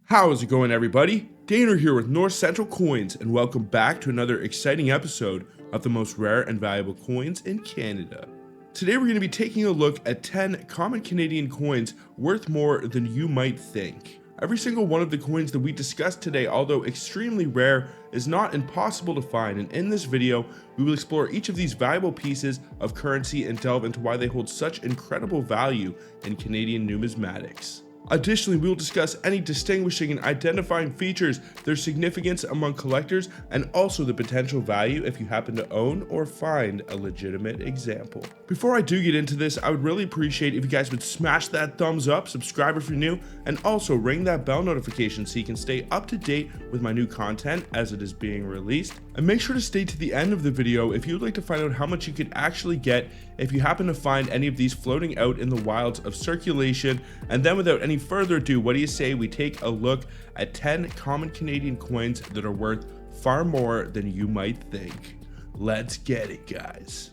How's it going, everybody? Daner here with North Central Coins, and welcome back to another exciting episode of the most rare and valuable coins in Canada. Today we're going to be taking a look at 10 common Canadian coins worth more than you might think. Every single one of the coins that we discussed today, although extremely rare, is not impossible to find, and in this video we will explore each of these valuable pieces of currency and delve into why they hold such incredible value in Canadian numismatics. Additionally, we will discuss any distinguishing and identifying features, their significance among collectors, and also the potential value if you happen to own or find a legitimate example. Before I do get into this, I would really appreciate if you guys would smash that thumbs up, subscribe if you're new, and also ring that bell notification so you can stay up to date with my new content as it is being released. And make sure to stay to the end of the video if you would like to find out how much you could actually get if you happen to find any of these floating out in the wilds of circulation. And then without any further ado, what do you say we take a look at 10 common Canadian coins that are worth far more than you might think. Let's get it, guys.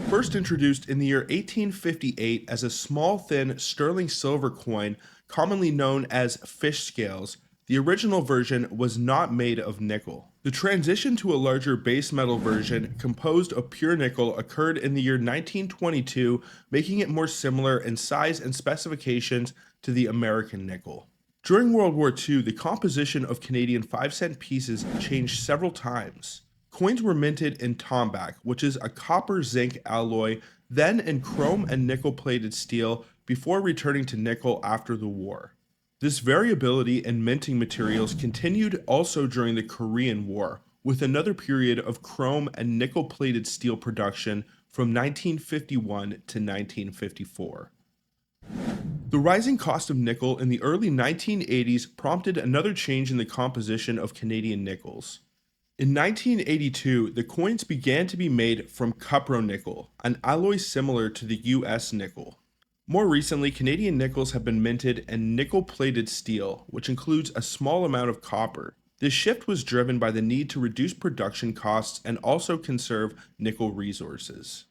First introduced in the year 1858 as a small, thin sterling silver coin commonly known as fish scales, the original version was not made of nickel. The transition to a larger base metal version composed of pure nickel occurred in the year 1922, making it more similar in size and specifications to the American nickel. During World War II, the composition of Canadian 5-cent pieces changed several times. Coins were minted in tombac, which is a copper-zinc alloy, then in chrome and nickel-plated steel before returning to nickel after the war. This variability in minting materials continued also during the Korean War, with another period of chrome and nickel-plated steel production from 1951 to 1954. The rising cost of nickel in the early 1980s prompted another change in the composition of Canadian nickels. In 1982, the coins began to be made from cupronickel, an alloy similar to the US nickel. More recently, Canadian nickels have been minted in nickel-plated steel, which includes a small amount of copper. This shift was driven by the need to reduce production costs and also conserve nickel resources.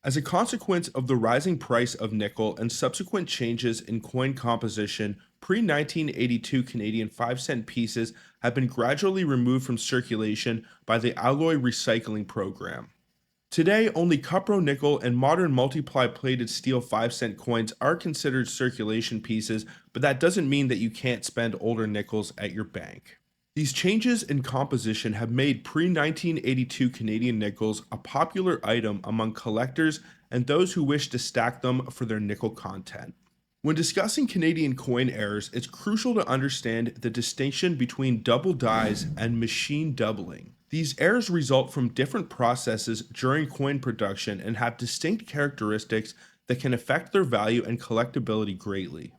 As a consequence of the rising price of nickel and subsequent changes in coin composition, pre-1982 Canadian 5-cent pieces have been gradually removed from circulation by the alloy recycling program. Today, only cupronickel and modern multiply-plated steel 5-cent coins are considered circulation pieces, but that doesn't mean that you can't spend older nickels at your bank. These changes in composition have made pre-1982 Canadian nickels a popular item among collectors and those who wish to stack them for their nickel content. When discussing Canadian coin errors, it's crucial to understand the distinction between double dies and machine doubling. These errors result from different processes during coin production and have distinct characteristics that can affect their value and collectability greatly.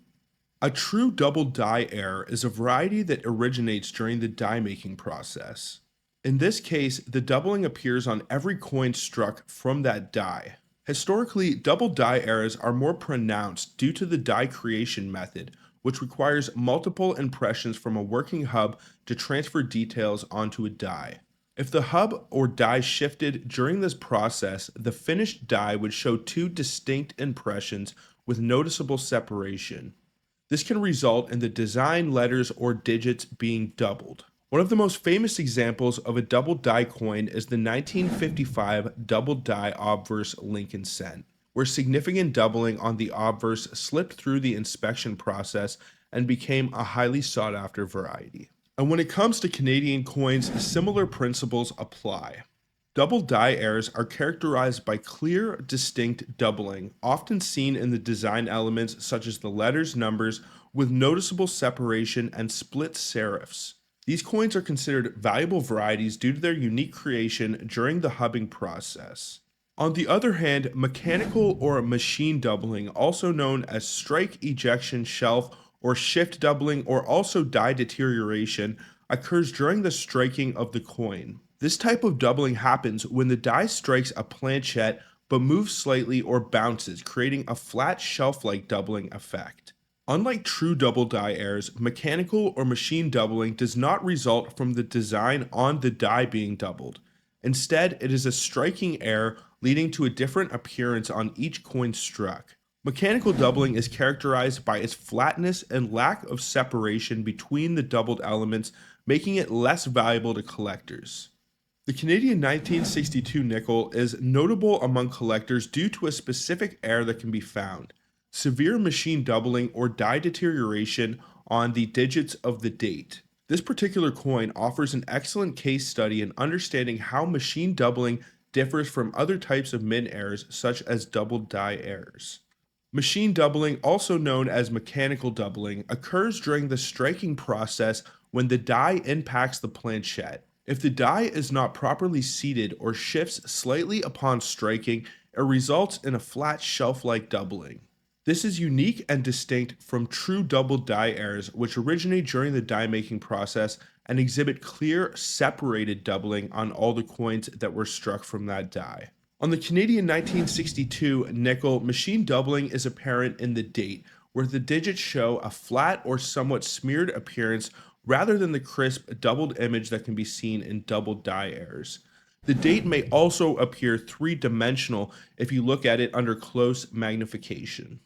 A true double die error is a variety that originates during the die making process. In this case, the doubling appears on every coin struck from that die. Historically, double die errors are more pronounced due to the die creation method, which requires multiple impressions from a working hub to transfer details onto a die. If the hub or die shifted during this process, the finished die would show two distinct impressions with noticeable separation. This can result in the design letters or digits being doubled. One of the most famous examples of a double die coin is the 1955 double die obverse Lincoln cent, where significant doubling on the obverse slipped through the inspection process and became a highly sought after variety. And when it comes to Canadian coins, similar principles apply. Double die errors are characterized by clear, distinct doubling, often seen in the design elements such as the letters, numbers, with noticeable separation and split serifs. These coins are considered valuable varieties due to their unique creation during the hubbing process. On the other hand, mechanical or machine doubling, also known as strike ejection shelf or shift doubling or also die deterioration, occurs during the striking of the coin. This type of doubling happens when the die strikes a planchette but moves slightly or bounces, creating a flat shelf-like doubling effect. Unlike true double die errors, mechanical or machine doubling does not result from the design on the die being doubled. Instead, it is a striking error leading to a different appearance on each coin struck. Mechanical doubling is characterized by its flatness and lack of separation between the doubled elements, making it less valuable to collectors. The Canadian 1962 nickel is notable among collectors due to a specific error that can be found: severe machine doubling or die deterioration on the digits of the date. This particular coin offers an excellent case study in understanding how machine doubling differs from other types of mint errors such as double die errors. Machine doubling, also known as mechanical doubling, occurs during the striking process when the die impacts the planchette. If the die is not properly seated or shifts slightly upon striking, it results in a flat shelf-like doubling. This is unique and distinct from true double die errors, which originate during the die making process and exhibit clear, separated doubling on all the coins that were struck from that die. On the Canadian 1962 nickel, machine doubling is apparent in the date, where the digits show a flat or somewhat smeared appearance rather than the crisp doubled image that can be seen in double die errors. The date may also appear three-dimensional if you look at it under close magnification.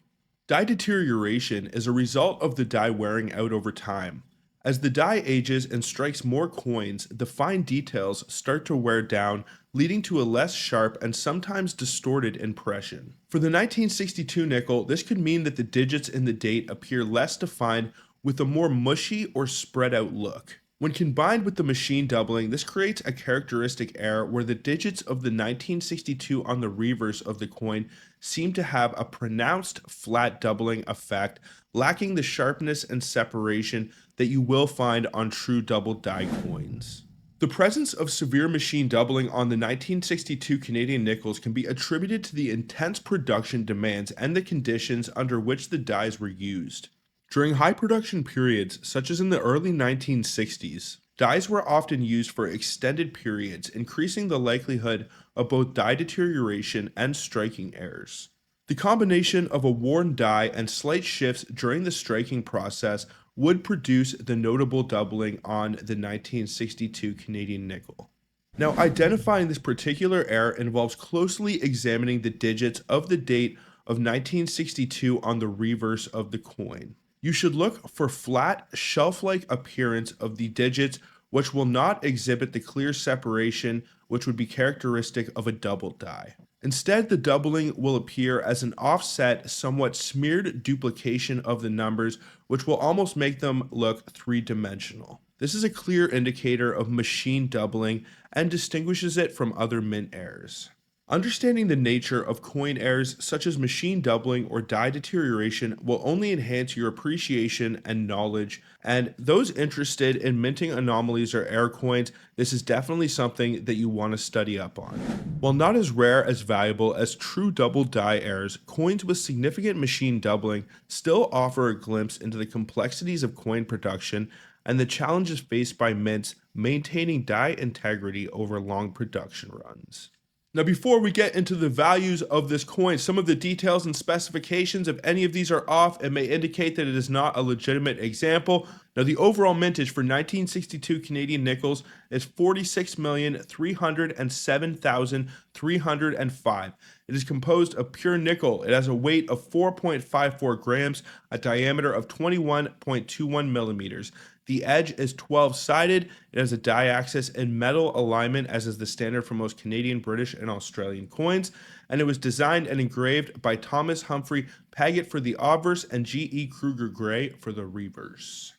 Die deterioration is a result of the die wearing out over time. As the die ages and strikes more coins, the fine details start to wear down, leading to a less sharp and sometimes distorted impression. For the 1962 nickel, this could mean that the digits in the date appear less defined with a more mushy or spread out look. When combined with the machine doubling, this creates a characteristic error where the digits of the 1962 on the reverse of the coin seem to have a pronounced flat doubling effect, lacking the sharpness and separation that you will find on true double die coins. The presence of severe machine doubling on the 1962 Canadian nickels can be attributed to the intense production demands and the conditions under which the dies were used. During high production periods, such as in the early 1960s, dies were often used for extended periods, increasing the likelihood of both die deterioration and striking errors. The combination of a worn die and slight shifts during the striking process would produce the notable doubling on the 1962 Canadian nickel. Now, identifying this particular error involves closely examining the digits of the date of 1962 on the reverse of the coin. You should look for flat, shelf-like appearance of the digits which will not exhibit the clear separation which would be characteristic of a double die. Instead, the doubling will appear as an offset, somewhat smeared duplication of the numbers, which will almost make them look three-dimensional. This is a clear indicator of machine doubling and distinguishes it from other mint errors. Understanding the nature of coin errors such as machine doubling or die deterioration will only enhance your appreciation and knowledge, and those interested in minting anomalies or error coins, this is definitely something that you want to study up on. While not as rare as valuable as true double die errors, coins with significant machine doubling still offer a glimpse into the complexities of coin production and the challenges faced by mints maintaining die integrity over long production runs. Now, before we get into the values of this coin, some of the details and specifications, if any of these are off, it may indicate that it is not a legitimate example. Now, the overall mintage for 1962 Canadian nickels is 46,307,305. It is composed of pure nickel. It has a weight of 4.54 grams, a diameter of 21.21 millimeters. The edge is 12-sided. It has a die axis in metal alignment, as is the standard for most Canadian, British, and Australian coins. And it was designed and engraved by Thomas Humphrey Paget for the obverse and G.E. Kruger Gray for the reverse.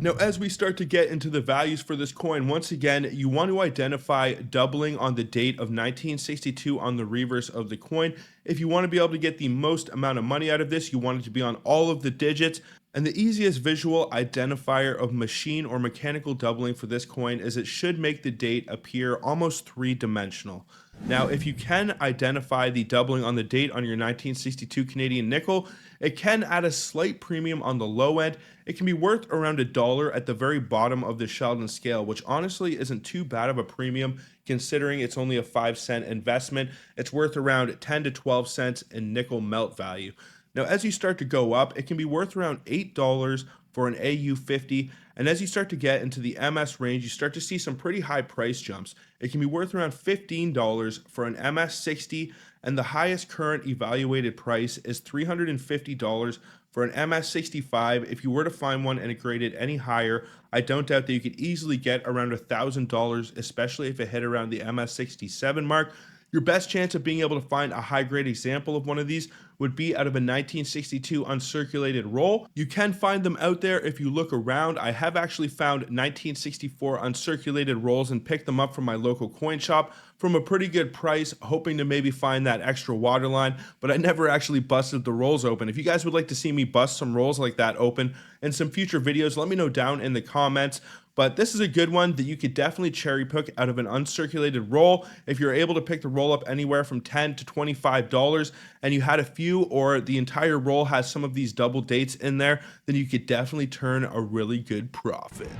Now, as we start to get into the values for this coin, once again, you want to identify doubling on the date of 1962 on the reverse of the coin. If you want to be able to get the most amount of money out of this, you want it to be on all of the digits. And the easiest visual identifier of machine or mechanical doubling for this coin is it should make the date appear almost three-dimensional. Now, if you can identify the doubling on the date on your 1962 Canadian nickel, it can add a slight premium on the low end. It can be worth around $1 at the very bottom of the Sheldon scale, which honestly isn't too bad of a premium considering it's only a 5-cent investment. It's worth around 10 to 12 cents in nickel melt value. Now, as you start to go up, it can be worth around $8 for an AU50, and as you start to get into the MS range, you start to see some pretty high price jumps. It can be worth around $15 for an MS60, and the highest current evaluated price is $350 for an MS65. If you were to find one and it graded any higher, I don't doubt that you could easily get around $1,000, especially if it hit around the MS67 mark. Your best chance of being able to find a high grade example of one of these would be out of a 1962 uncirculated roll. You can find them out there if you look around. I have actually found 1964 uncirculated rolls and picked them up from my local coin shop from a pretty good price, hoping to maybe find that extra waterline, but I never actually busted the rolls open. If you guys would like to see me bust some rolls like that open in some future videos, let me know down in the comments. But this is a good one that you could definitely cherry pick out of an uncirculated roll. If you're able to pick the roll up anywhere from $10 to $25 and you had a few or the entire roll has some of these double dates in there, then you could definitely turn a really good profit.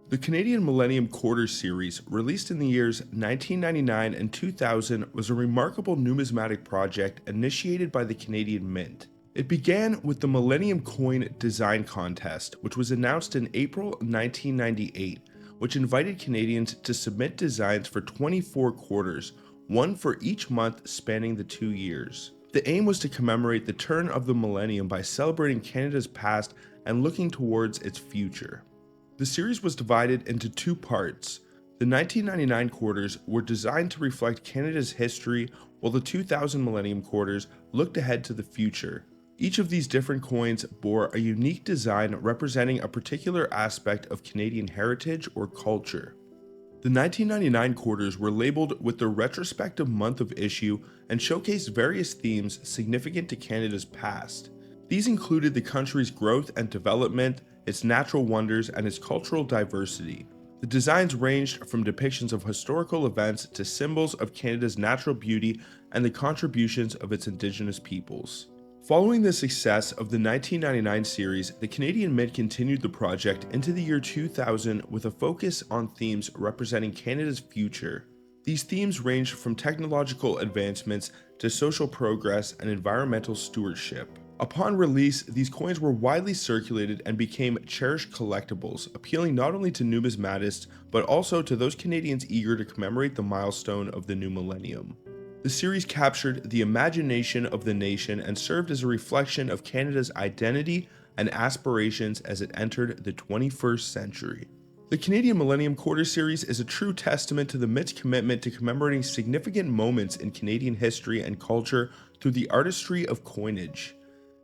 The Canadian Millennium Quarter Series, released in the years 1999 and 2000, was a remarkable numismatic project initiated by the Canadian Mint. It began with the Millennium Coin Design Contest, which was announced in April 1998, which invited Canadians to submit designs for 24 quarters, one for each month spanning the 2 years. The aim was to commemorate the turn of the millennium by celebrating Canada's past and looking towards its future. The series was divided into 2 parts. The 1999 quarters were designed to reflect Canada's history, while the 2000 Millennium quarters looked ahead to the future. Each of these different coins bore a unique design representing a particular aspect of Canadian heritage or culture. The 1999 quarters were labeled with the retrospective month of issue and showcased various themes significant to Canada's past. These included the country's growth and development, its natural wonders, and its cultural diversity. The designs ranged from depictions of historical events to symbols of Canada's natural beauty and the contributions of its Indigenous peoples. Following the success of the 1999 series, the Canadian Mint continued the project into the year 2000 with a focus on themes representing Canada's future. These themes ranged from technological advancements to social progress and environmental stewardship. Upon release, these coins were widely circulated and became cherished collectibles, appealing not only to numismatists, but also to those Canadians eager to commemorate the milestone of the new millennium. The series captured the imagination of the nation and served as a reflection of Canada's identity and aspirations as it entered the 21st century. The Canadian Millennium Quarter Series is a true testament to the Mint's commitment to commemorating significant moments in Canadian history and culture through the artistry of coinage.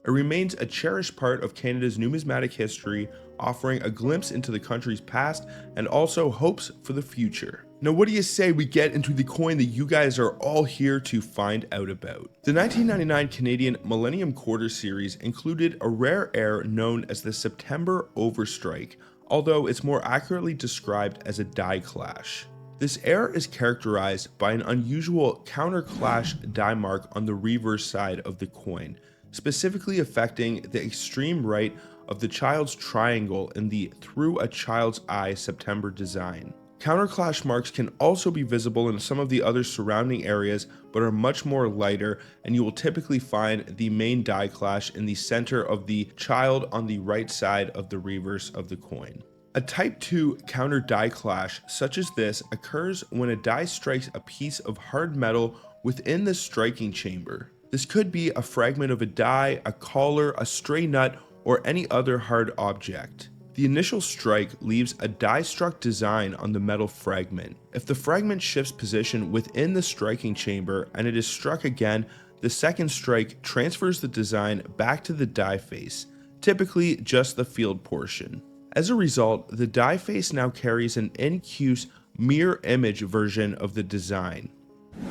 It remains a cherished part of Canada's numismatic history, offering a glimpse into the country's past and also hopes for the future. Now, what do you say we get into the coin that you guys are all here to find out about? The 1999 Canadian Millennium Quarter Series included a rare air known as the September Overstrike, although it's more accurately described as a die clash. This air is characterized by an unusual counterclash die mark on the reverse side of the coin, specifically affecting the extreme right of the child's triangle in the Through a Child's Eye September design. Counterclash marks can also be visible in some of the other surrounding areas, but are much more lighter, and you will typically find the main die clash in the center of the child on the right side of the reverse of the coin. A Type 2 counter die clash such as this occurs when a die strikes a piece of hard metal within the striking chamber. This could be a fragment of a die, a collar, a stray nut, or any other hard object. The initial strike leaves a die-struck design on the metal fragment. If the fragment shifts position within the striking chamber and it is struck again, the second strike transfers the design back to the die face, typically just the field portion. As a result, the die face now carries an in-use mirror image version of the design.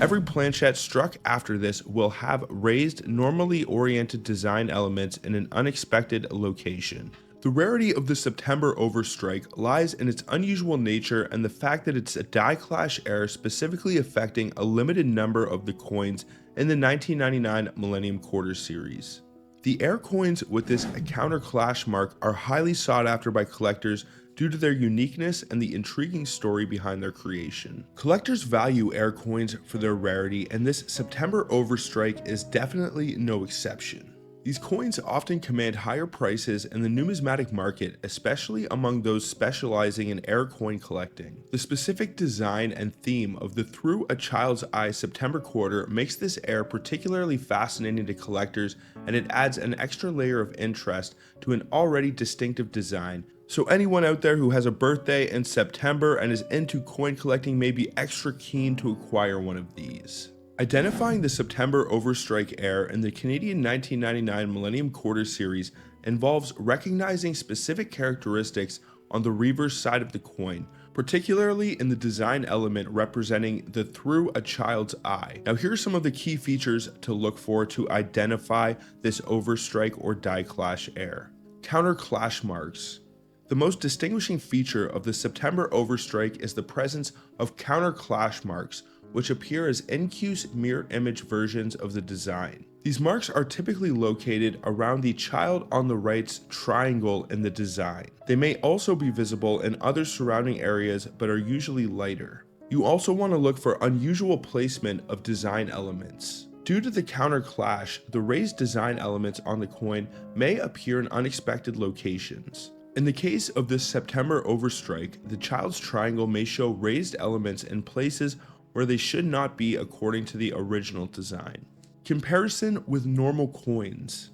Every planchette struck after this will have raised, normally oriented design elements in an unexpected location. The rarity of the September overstrike lies in its unusual nature and the fact that it's a die clash error specifically affecting a limited number of the coins in the 1999 Millennium Quarter series. The air coins with this counter clash mark are highly sought after by collectors due to their uniqueness and the intriguing story behind their creation. Collectors value air coins for their rarity, and this September overstrike is definitely no exception. These coins often command higher prices in the numismatic market, especially among those specializing in air coin collecting. The specific design and theme of the Through a Child's Eye September quarter makes this air particularly fascinating to collectors, and it adds an extra layer of interest to an already distinctive design. So anyone out there who has a birthday in September and is into coin collecting may be extra keen to acquire one of these. Identifying the September overstrike air in the Canadian 1999 Millennium Quarter series involves recognizing specific characteristics on the reverse side of the coin, particularly in the design element representing the Through a Child's Eye. Now here are some of the key features to look for to identify this overstrike or die clash air. Counter clash marks. The most distinguishing feature of the September overstrike is the presence of counter clash marks, which appear as incuse mirror image versions of the design. These marks are typically located around the child on the right's triangle in the design. They may also be visible in other surrounding areas but are usually lighter. You also want to look for unusual placement of design elements. Due to the counter clash, the raised design elements on the coin may appear in unexpected locations. In the case of this September overstrike, the child's triangle may show raised elements in places where they should not be according to the original design. Comparison with normal coins.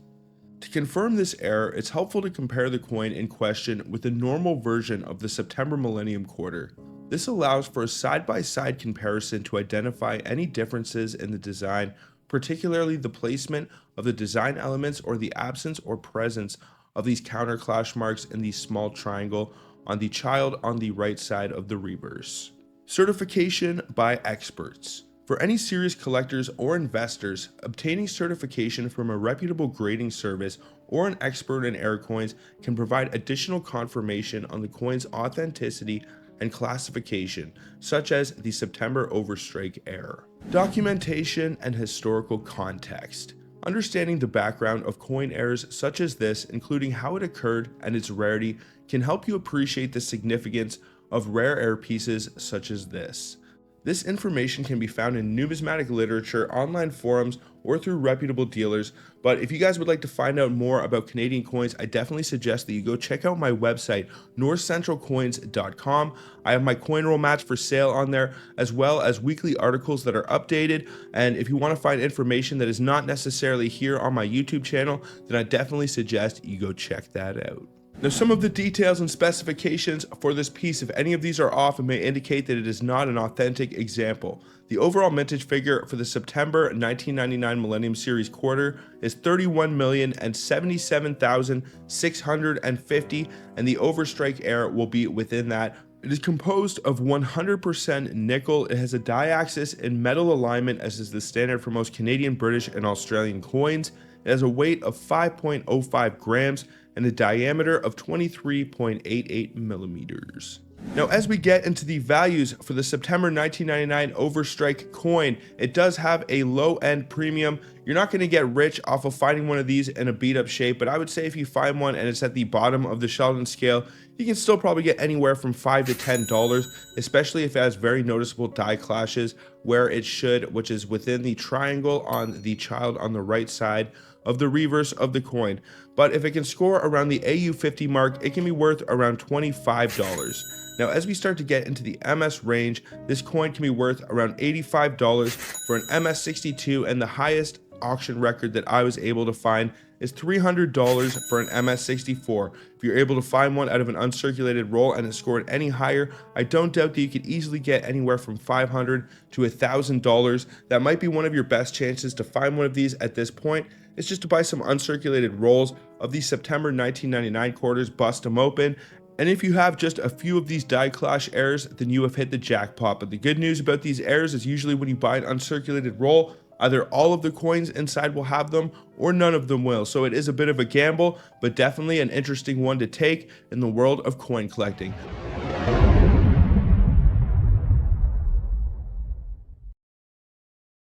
To confirm this error, it's helpful to compare the coin in question with the normal version of the September Millennium Quarter. This allows for a side-by-side comparison to identify any differences in the design, particularly the placement of the design elements or the absence or presence of these counter clash marks in the small triangle on the child on the right side of the reverse. Certification by experts. For any serious collectors or investors, obtaining certification from a reputable grading service or an expert in air coins can provide additional confirmation on the coin's authenticity and classification, such as the September overstrike error. Documentation and historical context. Understanding the background of coin errors such as this, including how it occurred and its rarity, can help you appreciate the significance of rare air pieces such as this. This information can be found in numismatic literature, online forums, or through reputable dealers, but if you guys would like to find out more about Canadian coins, I definitely suggest that you go check out my website, northcentralcoins.com. I have my coin roll match for sale on there, as well as weekly articles that are updated, and if you want to find information that is not necessarily here on my YouTube channel, then I definitely suggest you go check that out. Now, some of the details and specifications for this piece, if any of these are off, it may indicate that it is not an authentic example. The overall mintage figure for the September 1999 Millennium Series quarter is 31,077,650, and the overstrike error will be within that. It is composed of 100% nickel. It has a die-axis in metal alignment, as is the standard for most Canadian, British, and Australian coins. It has a weight of 5.05 grams and a diameter of 23.88 millimeters. Now, as we get into the values for the September 1999 overstrike coin, it does have a low-end premium. You're not going to get rich off of finding one of these in a beat-up shape, but I would say if you find one and it's at the bottom of the Sheldon scale, you can still probably get anywhere from $5 to $10, especially if it has very noticeable die clashes where it should, which is within the triangle on the child on the right side of the reverse of the coin. But if it can score around the AU50 mark, it can be worth around $25. Now, as we start to get into the MS range, this coin can be worth around $85 for an MS62, and the highest auction record that I was able to find is $300 for an MS64. If you're able to find one out of an uncirculated roll and it scored any higher, I don't doubt that you could easily get anywhere from $500 to $1,000. That might be one of your best chances to find one of these at this point. It's just to buy some uncirculated rolls of these September 1999 quarters, bust them open, and if you have just a few of these die clash errors, then you have hit the jackpot. But the good news about these errors is usually when you buy an uncirculated roll, Either all of the coins inside will have them or none of them will. So it is a bit of a gamble, but definitely an interesting one to take in the world of coin collecting.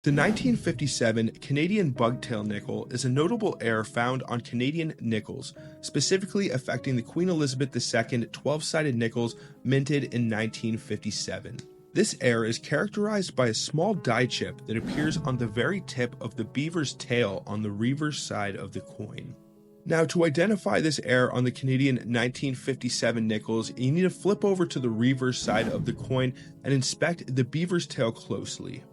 The 1957 Canadian bugtail nickel is a notable error found on Canadian nickels, specifically affecting the Queen Elizabeth II 12-sided nickels minted in 1957. This error is characterized by a small die chip that appears on the very tip of the beaver's tail on the reverse side of the coin. Now, to identify this error on the Canadian 1957 nickels, you need to flip over to the reverse side of the coin and inspect the beaver's tail closely.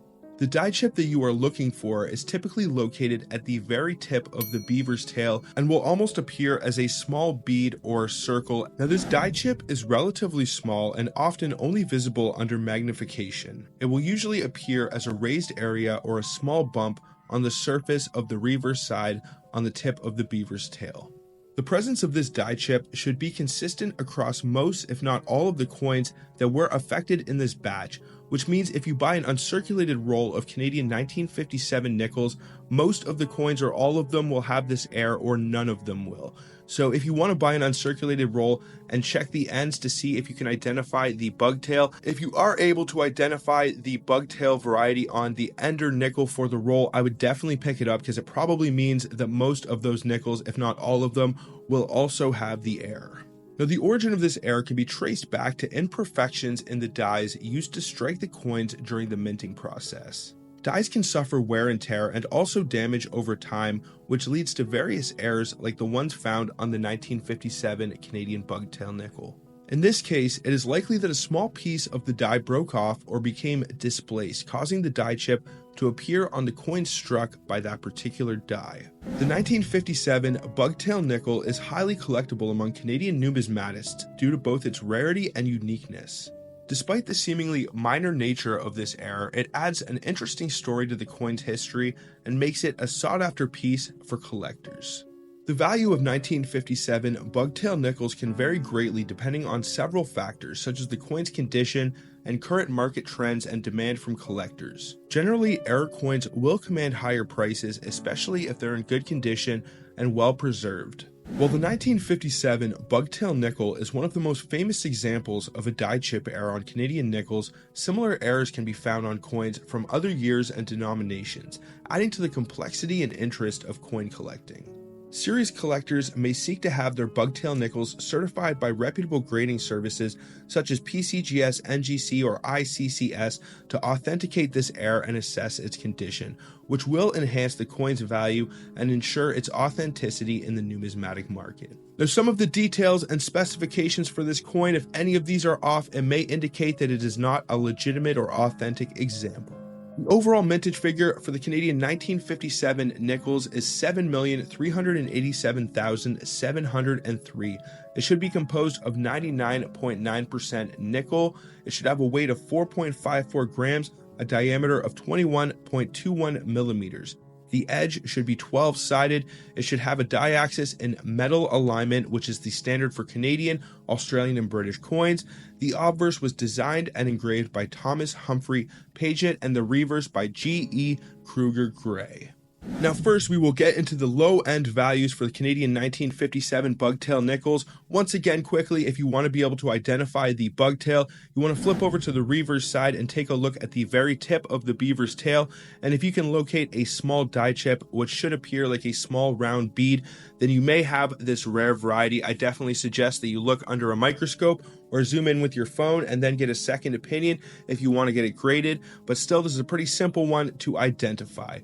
The die chip that you are looking for is typically located at the very tip of the beaver's tail and will almost appear as a small bead or circle. Now, this die chip is relatively small and often only visible under magnification. It will usually appear as a raised area or a small bump on the surface of the reverse side on the tip of the beaver's tail. The presence of this die chip should be consistent across most, if not all, of the coins that were affected in this batch, which means if you buy an uncirculated roll of Canadian 1957 nickels, most of the coins or all of them will have this error or none of them will. So if you want to buy an uncirculated roll and check the ends to see if you can identify the bugtail, if you are able to identify the bugtail variety on the ender nickel for the roll, I would definitely pick it up because it probably means that most of those nickels, if not all of them, will also have the error. Now, the origin of this error can be traced back to imperfections in the dies used to strike the coins during the minting process. Dies can suffer wear and tear and also damage over time, which leads to various errors like the ones found on the 1957 Canadian bugtail nickel. In this case, it is likely that a small piece of the die broke off or became displaced, causing the die chip to appear on the coin struck by that particular die. The 1957 bugtail nickel is highly collectible among Canadian numismatists due to both its rarity and uniqueness. Despite the seemingly minor nature of this error, it adds an interesting story to the coin's history and makes it a sought-after piece for collectors. The value of 1957 bugtail nickels can vary greatly depending on several factors such as the coin's condition and current market trends and demand from collectors. Generally, error coins will command higher prices, especially if they're in good condition and well preserved. While the 1957 bugtail nickel is one of the most famous examples of a die chip error on Canadian nickels, similar errors can be found on coins from other years and denominations, adding to the complexity and interest of coin collecting. Serious collectors may seek to have their bugtail nickels certified by reputable grading services such as PCGS, NGC, or ICCS to authenticate this error and assess its condition, which will enhance the coin's value and ensure its authenticity in the numismatic market. Now, some of the details and specifications for this coin, if any of these are off, it may indicate that it is not a legitimate or authentic example. The overall mintage figure for the Canadian 1957 nickels is 7,387,703. It should be composed of 99.9% nickel. It should have a weight of 4.54 grams, a diameter of 21.21 millimeters. The edge should be 12-sided. It should have a die axis in metal alignment, which is the standard for Canadian, Australian, and British coins. The obverse was designed and engraved by Thomas Humphrey Paget, and the reverse by G.E. Kruger Gray. Now, first, we will get into the low-end values for the Canadian 1957 bugtail nickels. Once again, quickly, if you want to be able to identify the bugtail, you want to flip over to the reverse side and take a look at the very tip of the beaver's tail. And if you can locate a small die chip, which should appear like a small round bead, then you may have this rare variety. I definitely suggest that you look under a microscope or zoom in with your phone and then get a second opinion if you want to get it graded, but still this is a pretty simple one to identify.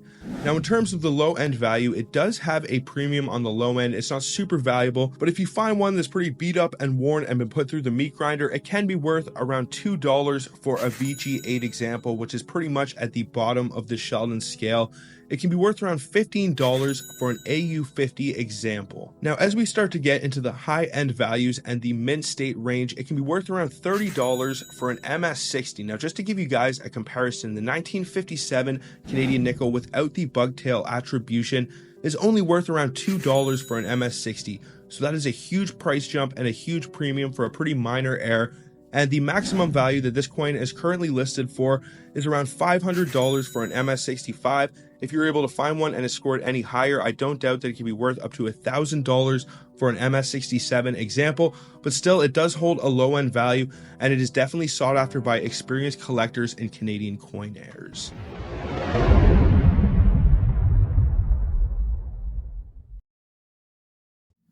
Now, in terms of the low end value, it does have a premium on the low end. It's not super valuable, but if you find one that's pretty beat up and worn and been put through the meat grinder, it can be worth around $2 for a VG8 example, which is pretty much at the bottom of the Sheldon scale. It can be worth around $15 for an AU50 example. Now, as we start to get into the high-end values and the mint state range, it can be worth around $30 for an MS60. Now, just to give you guys a comparison, the 1957 Canadian nickel without the bugtail attribution is only worth around $2 for an MS60. So that is a huge price jump and a huge premium for a pretty minor error. And the maximum value that this coin is currently listed for is around $500 for an MS65 If you're able to find one and it's scored any higher, I don't doubt that it can be worth up to $1,000 for an MS-67 example, but still it does hold a low-end value, and it is definitely sought after by experienced collectors and Canadian coin heirs.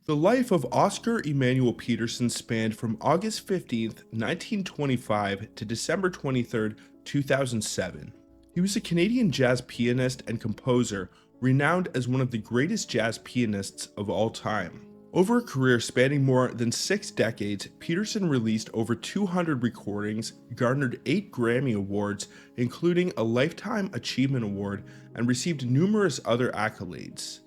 The life of Oscar Emanuel Peterson spanned from August 15th, 1925 to December 23rd, 2007. He was a Canadian jazz pianist and composer, renowned as one of the greatest jazz pianists of all time. Over a career spanning more than 6 decades, Peterson released over 200 recordings, garnered 8 Grammy Awards, including a Lifetime Achievement Award, and received numerous other accolades.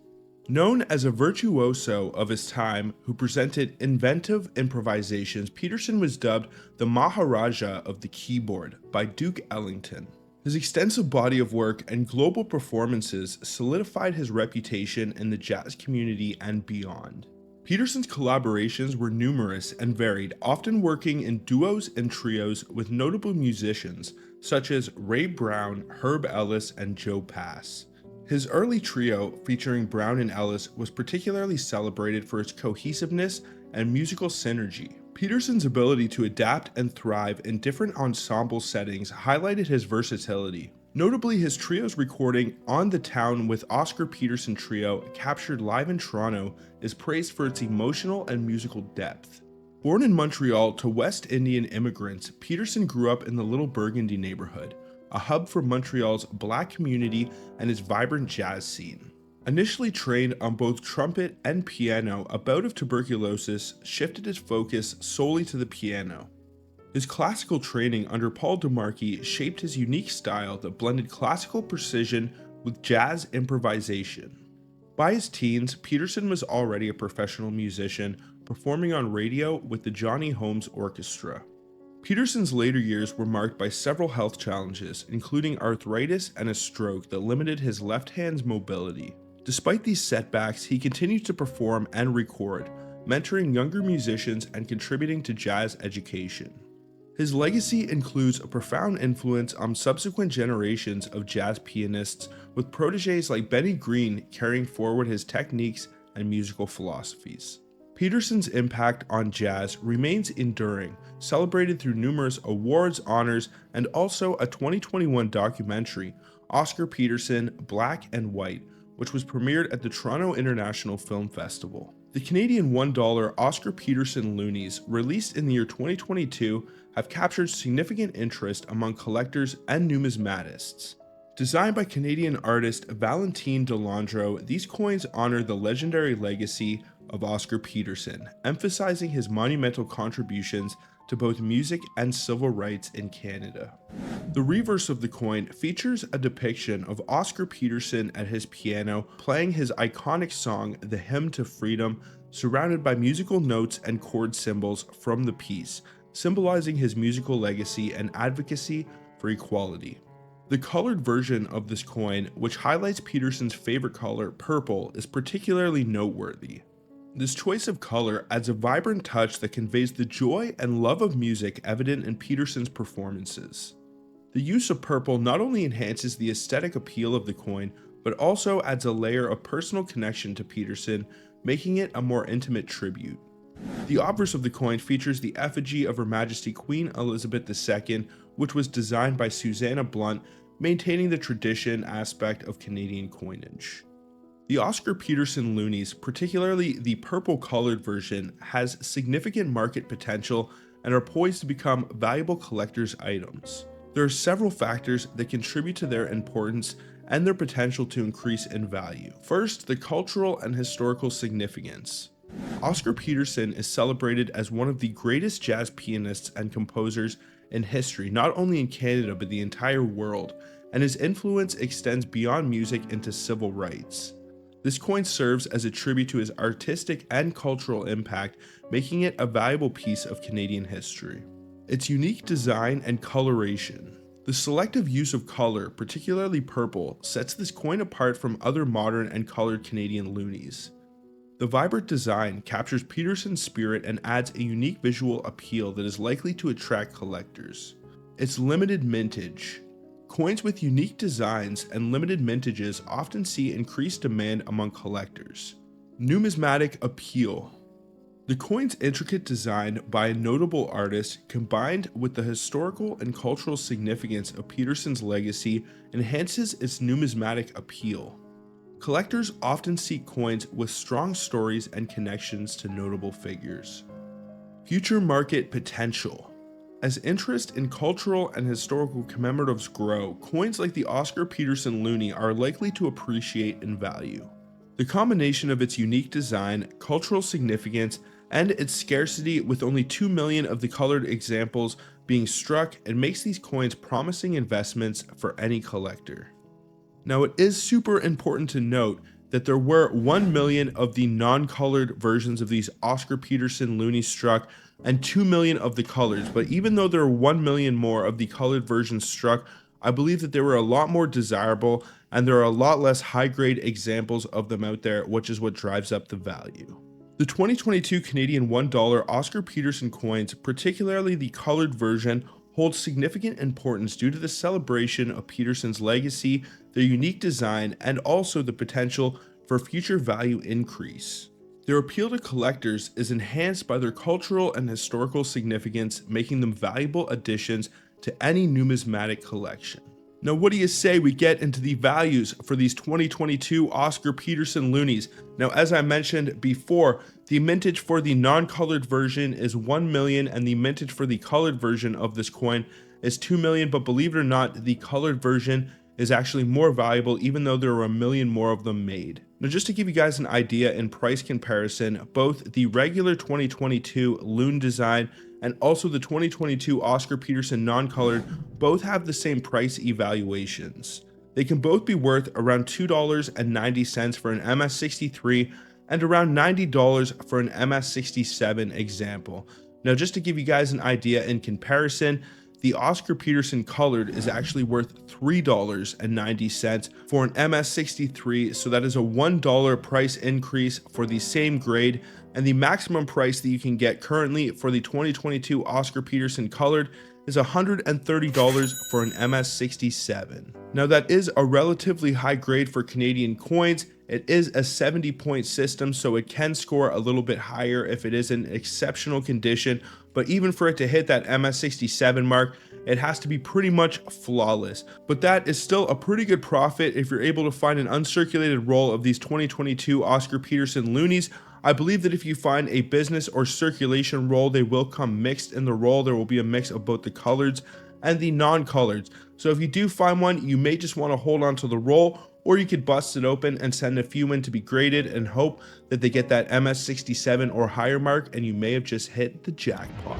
Known as a virtuoso of his time who presented inventive improvisations, Peterson was dubbed the Maharaja of the Keyboard by Duke Ellington. His extensive body of work and global performances solidified his reputation in the jazz community and beyond. Peterson's collaborations were numerous and varied, often working in duos and trios with notable musicians such as Ray Brown, Herb Ellis, and Joe Pass. His early trio, featuring Brown and Ellis, was particularly celebrated for its cohesiveness and musical synergy. Peterson's ability to adapt and thrive in different ensemble settings highlighted his versatility. Notably, his trio's recording On the Town with Oscar Peterson Trio, captured live in Toronto, is praised for its emotional and musical depth. Born in Montreal to West Indian immigrants, Peterson grew up in the Little Burgundy neighborhood, a hub for Montreal's Black community and its vibrant jazz scene. Initially trained on both trumpet and piano, a bout of tuberculosis shifted his focus solely to the piano. His classical training under Paul DeMarchi shaped his unique style that blended classical precision with jazz improvisation. By his teens, Peterson was already a professional musician, performing on radio with the Johnny Holmes Orchestra. Peterson's later years were marked by several health challenges, including arthritis and a stroke that limited his left hand's mobility. Despite these setbacks, he continued to perform and record, mentoring younger musicians and contributing to jazz education. His legacy includes a profound influence on subsequent generations of jazz pianists, with protégés like Benny Green carrying forward his techniques and musical philosophies. Peterson's impact on jazz remains enduring, celebrated through numerous awards, honors, and also a 2021 documentary, Oscar Peterson, Black and White, which was premiered at the Toronto International Film Festival. The Canadian $1 Oscar Peterson Loonies, released in the year 2022, have captured significant interest among collectors and numismatists. Designed by Canadian artist Valentine Delandro, these coins honor the legendary legacy of Oscar Peterson, emphasizing his monumental contributions to both music and civil rights in Canada. The reverse of the coin features a depiction of Oscar Peterson at his piano playing his iconic song, The Hymn to Freedom, surrounded by musical notes and chord symbols from the piece, symbolizing his musical legacy and advocacy for equality. The colored version of this coin, which highlights Peterson's favorite color, purple, is particularly noteworthy. This choice of color adds a vibrant touch that conveys the joy and love of music evident in Peterson's performances. The use of purple not only enhances the aesthetic appeal of the coin, but also adds a layer of personal connection to Peterson, making it a more intimate tribute. The obverse of the coin features the effigy of Her Majesty Queen Elizabeth II, which was designed by Susanna Blunt, maintaining the tradition aspect of Canadian coinage. The Oscar Peterson Loonies, particularly the purple-colored version, has significant market potential and are poised to become valuable collector's items. There are several factors that contribute to their importance and their potential to increase in value. First, the cultural and historical significance. Oscar Peterson is celebrated as one of the greatest jazz pianists and composers in history, not only in Canada but the entire world, and his influence extends beyond music into civil rights. This coin serves as a tribute to his artistic and cultural impact, making it a valuable piece of Canadian history. Its unique design and coloration. The selective use of color, particularly purple, sets this coin apart from other modern and colored Canadian loonies. The vibrant design captures Peterson's spirit and adds a unique visual appeal that is likely to attract collectors. Its limited mintage. Coins with unique designs and limited mintages often see increased demand among collectors. Numismatic appeal. The coin's intricate design by a notable artist, combined with the historical and cultural significance of Peterson's legacy, enhances its numismatic appeal. Collectors often seek coins with strong stories and connections to notable figures. Future market potential. As interest in cultural and historical commemoratives grow, coins like the Oscar Peterson Loonie are likely to appreciate in value. The combination of its unique design, cultural significance, and its scarcity, with only 2 million of the colored examples being struck, and makes these coins promising investments for any collector. Now, it is super important to note that there were 1 million of the non-colored versions of these Oscar Peterson Loonies struck and 2 million of the colors, but even though there were 1 million more of the colored versions struck, I believe that they were a lot more desirable and there are a lot less high-grade examples of them out there, which is what drives up the value. The 2022 Canadian $1 Oscar Peterson coins, particularly the colored version, hold significant importance due to the celebration of Peterson's legacy, their unique design, and also the potential for future value increase. Their appeal to collectors is enhanced by their cultural and historical significance, making them valuable additions to any numismatic collection. Now, what do you say we get into the values for these 2022 Oscar Peterson Loonies? Now, as I mentioned before, the mintage for the non-colored version is 1 million and the mintage for the colored version of this coin is 2 million, but believe it or not, the colored version is actually more valuable even though there are 1 million more of them made. Now, just to give you guys an idea in price comparison, both the regular 2022 Loon design and also the 2022 Oscar Peterson non-colored both have the same price evaluations. They can both be worth around $2.90 for an MS63 and around $90 for an MS67 example. Now, just to give you guys an idea in comparison, the Oscar Peterson colored is actually worth $3.90 for an MS63, so that is a $1 price increase for the same grade, and the maximum price that you can get currently for the 2022 Oscar Peterson colored is $130 for an MS67. Now, that is a relatively high grade for Canadian coins. It is a 70-point system, so it can score a little bit higher if it is in exceptional condition, but even for it to hit that MS67 mark, it has to be pretty much flawless. But that is still a pretty good profit if you're able to find an uncirculated roll of these 2022 Oscar Peterson Loonies. I believe that if you find a business or circulation roll, they will come mixed in the roll. There will be a mix of both the coloreds and the non-coloreds. So if you do find one, you may just want to hold on to the roll, or you could bust it open and send a few in to be graded and hope that they get that MS67 or higher mark, and you may have just hit the jackpot.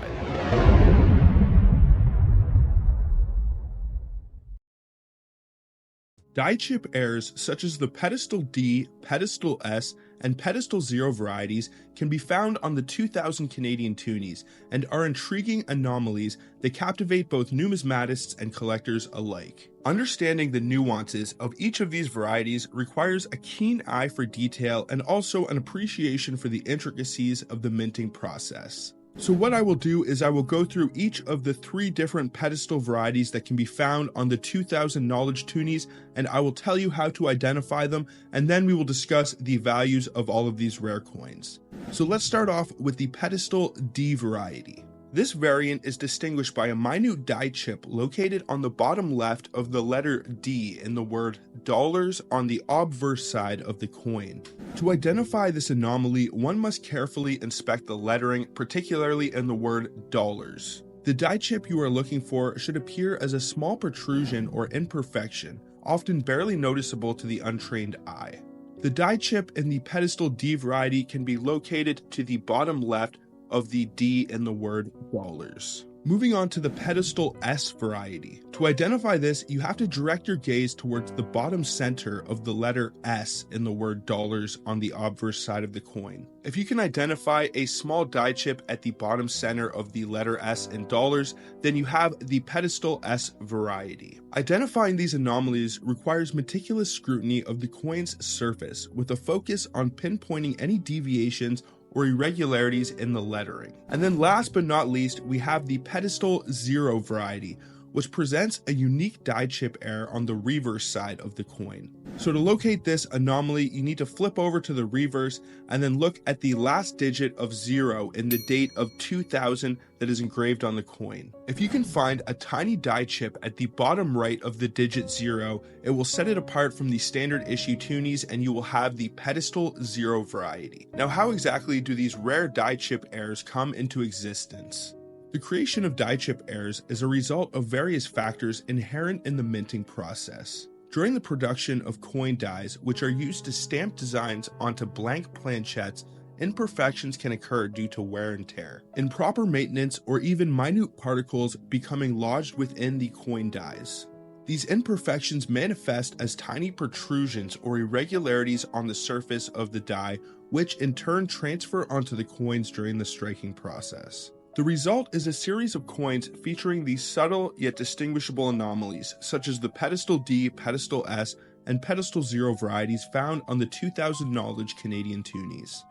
Die chip errors such as the pedestal D, pedestal S, and pedestal 0 varieties can be found on the 2000 Canadian Toonies and are intriguing anomalies that captivate both numismatists and collectors alike. Understanding the nuances of each of these varieties requires a keen eye for detail and also an appreciation for the intricacies of the minting process. So what I will do is I will go through each of the 3 different pedestal varieties that can be found on the 2000 Knowledge Toonies, and I will tell you how to identify them, and then we will discuss the values of all of these rare coins. So let's start off with the pedestal D variety. This variant is distinguished by a minute die chip located on the bottom left of the letter D in the word dollars on the obverse side of the coin. To identify this anomaly, one must carefully inspect the lettering, particularly in the word dollars. The die chip you are looking for should appear as a small protrusion or imperfection, often barely noticeable to the untrained eye. The die chip in the pedestal D variety can be located to the bottom left of the D in the word dollars. Moving on to the pedestal S variety. To identify this, you have to direct your gaze towards the bottom center of the letter S in the word dollars on the obverse side of the coin. If you can identify a small die chip at the bottom center of the letter S in dollars, then you have the pedestal S variety. Identifying these anomalies requires meticulous scrutiny of the coin's surface, with a focus on pinpointing any deviations or irregularities in the lettering. And then last but not least, we have the pedestal 0 variety, which presents a unique die chip error on the reverse side of the coin. So to locate this anomaly, you need to flip over to the reverse and then look at the last digit of 0 in the date of 2000 that is engraved on the coin. If you can find a tiny die chip at the bottom right of the digit 0, it will set it apart from the standard issue Toonies and you will have the pedestal 0 variety. Now, how exactly do these rare die chip errors come into existence? The creation of die chip errors is a result of various factors inherent in the minting process. During the production of coin dies, which are used to stamp designs onto blank planchettes, imperfections can occur due to wear and tear, improper maintenance, or even minute particles becoming lodged within the coin dies. These imperfections manifest as tiny protrusions or irregularities on the surface of the die, which in turn transfer onto the coins during the striking process. The result is a series of coins featuring these subtle yet distinguishable anomalies, such as the pedestal D, pedestal S, and pedestal 0 varieties found on the 2000 knowledge Canadian Toonies.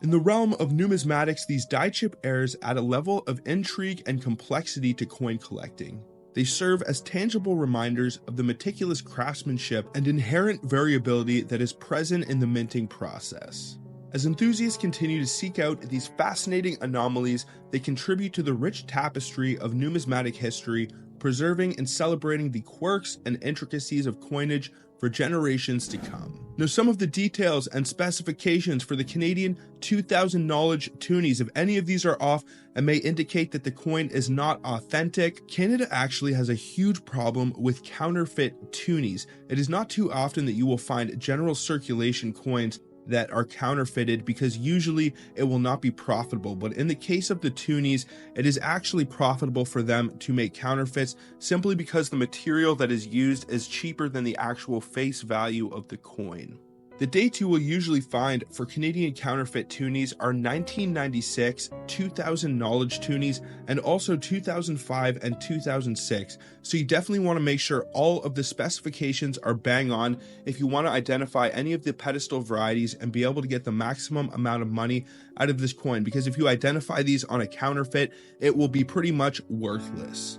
In the realm of numismatics, these die chip errors add a level of intrigue and complexity to coin collecting. They serve as tangible reminders of the meticulous craftsmanship and inherent variability that is present in the minting process. As enthusiasts continue to seek out these fascinating anomalies, they contribute to the rich tapestry of numismatic history, preserving and celebrating the quirks and intricacies of coinage for generations to come. Now, some of the details and specifications for the Canadian 2000 knowledge Toonies, if any of these are off and may indicate that the coin is not authentic, Canada actually has a huge problem with counterfeit Toonies. It is not too often that you will find general circulation coins that are counterfeited because usually it will not be profitable, but in the case of the Toonies, it is actually profitable for them to make counterfeits simply because the material that is used is cheaper than the actual face value of the coin. The dates you will usually find for Canadian counterfeit Toonies are 1996, 2000 knowledge Toonies, and also 2005 and 2006, so you definitely want to make sure all of the specifications are bang on if you want to identify any of the pedestal varieties and be able to get the maximum amount of money out of this coin, because if you identify these on a counterfeit, it will be pretty much worthless.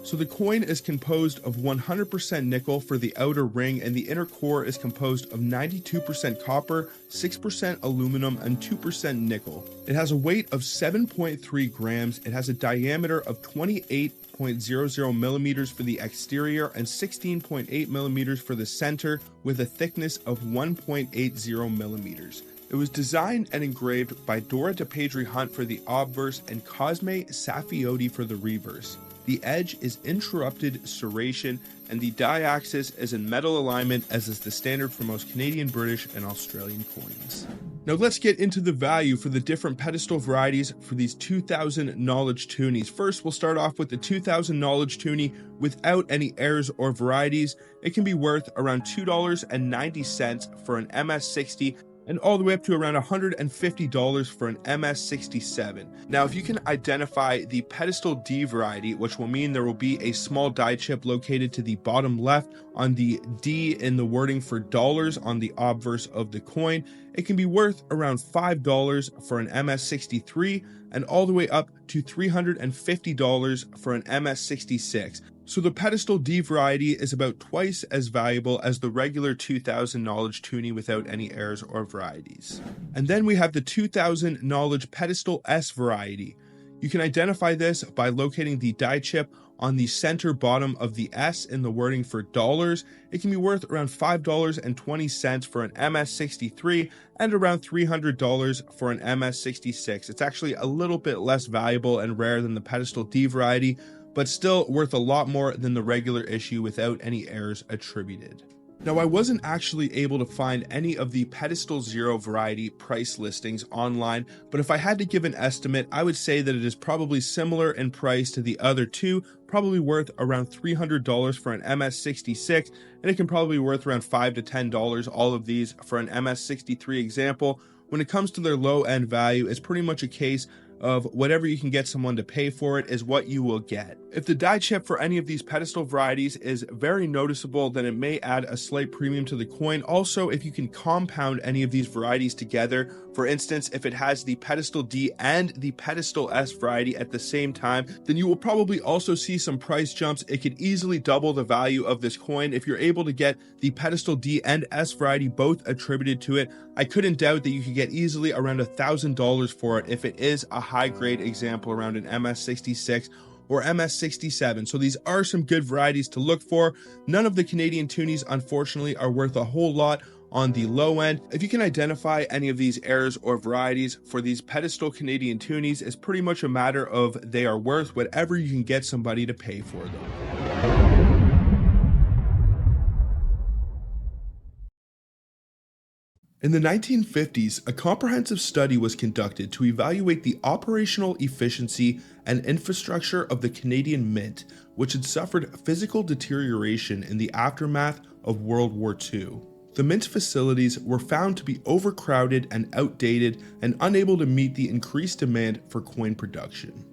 So the coin is composed of 100% nickel for the outer ring, and the inner core is composed of 92% copper, 6% aluminum, and 2% nickel. It has a weight of 7.3 grams. It has a diameter of 28.00 millimeters for the exterior and 16.8 millimeters for the center, with a thickness of 1.80 millimeters. It was designed and engraved by Dora DePadre Hunt for the obverse and Cosme Saffioti for the reverse. The edge is interrupted serration, and the die axis is in metal alignment, as is the standard for most Canadian, British, and Australian coins. Now let's get into the value for the different pedestal varieties for these 2000 knowledge Toonies. First, we'll start off with the 2000 knowledge Toonie without any errors or varieties. It can be worth around $2.90 for an MS60, and all the way up to around $150 for an MS67. Now, if you can identify the pedestal D variety, which will mean there will be a small die chip located to the bottom left on the D in the wording for dollars on the obverse of the coin, it can be worth around $5 for an MS63 and all the way up to $350 for an MS66. So the pedestal D variety is about twice as valuable as the regular 2000 knowledge Toonie without any errors or varieties. And then we have the 2000 knowledge pedestal S variety. You can identify this by locating the die chip on the center bottom of the S in the wording for dollars. It can be worth around $5.20 for an MS63 and around $300 for an MS66. It's actually a little bit less valuable and rare than the pedestal D variety, but still worth a lot more than the regular issue without any errors attributed. Now, I wasn't actually able to find any of the pedestal 0 variety price listings online, but if I had to give an estimate, I would say that it is probably similar in price to the other two, probably worth around $300 for an MS66, and it can probably be worth around $5 to $10, all of these, for an MS63 example. When it comes to their low end value, it's pretty much a case of whatever you can get someone to pay for it is what you will get. If the die chip for any of these pedestal varieties is very noticeable, then it may add a slight premium to the coin. Also, if you can compound any of these varieties together, for instance, if it has the pedestal D and the pedestal S variety at the same time, then you will probably also see some price jumps. It could easily double the value of this coin if you're able to get the pedestal D and S variety both attributed to it. I couldn't doubt that you could get easily around $1,000 for it if it is a high grade example around an MS66 or MS67. So these are some good varieties to look for. None of the Canadian Toonies, unfortunately, are worth a whole lot on the low end. If you can identify any of these errors or varieties for these pedestal Canadian Toonies, it's pretty much a matter of they are worth whatever you can get somebody to pay for them. In the 1950s, a comprehensive study was conducted to evaluate the operational efficiency and infrastructure of the Canadian Mint, which had suffered physical deterioration in the aftermath of World War II. The Mint facilities were found to be overcrowded and outdated and unable to meet the increased demand for coin production.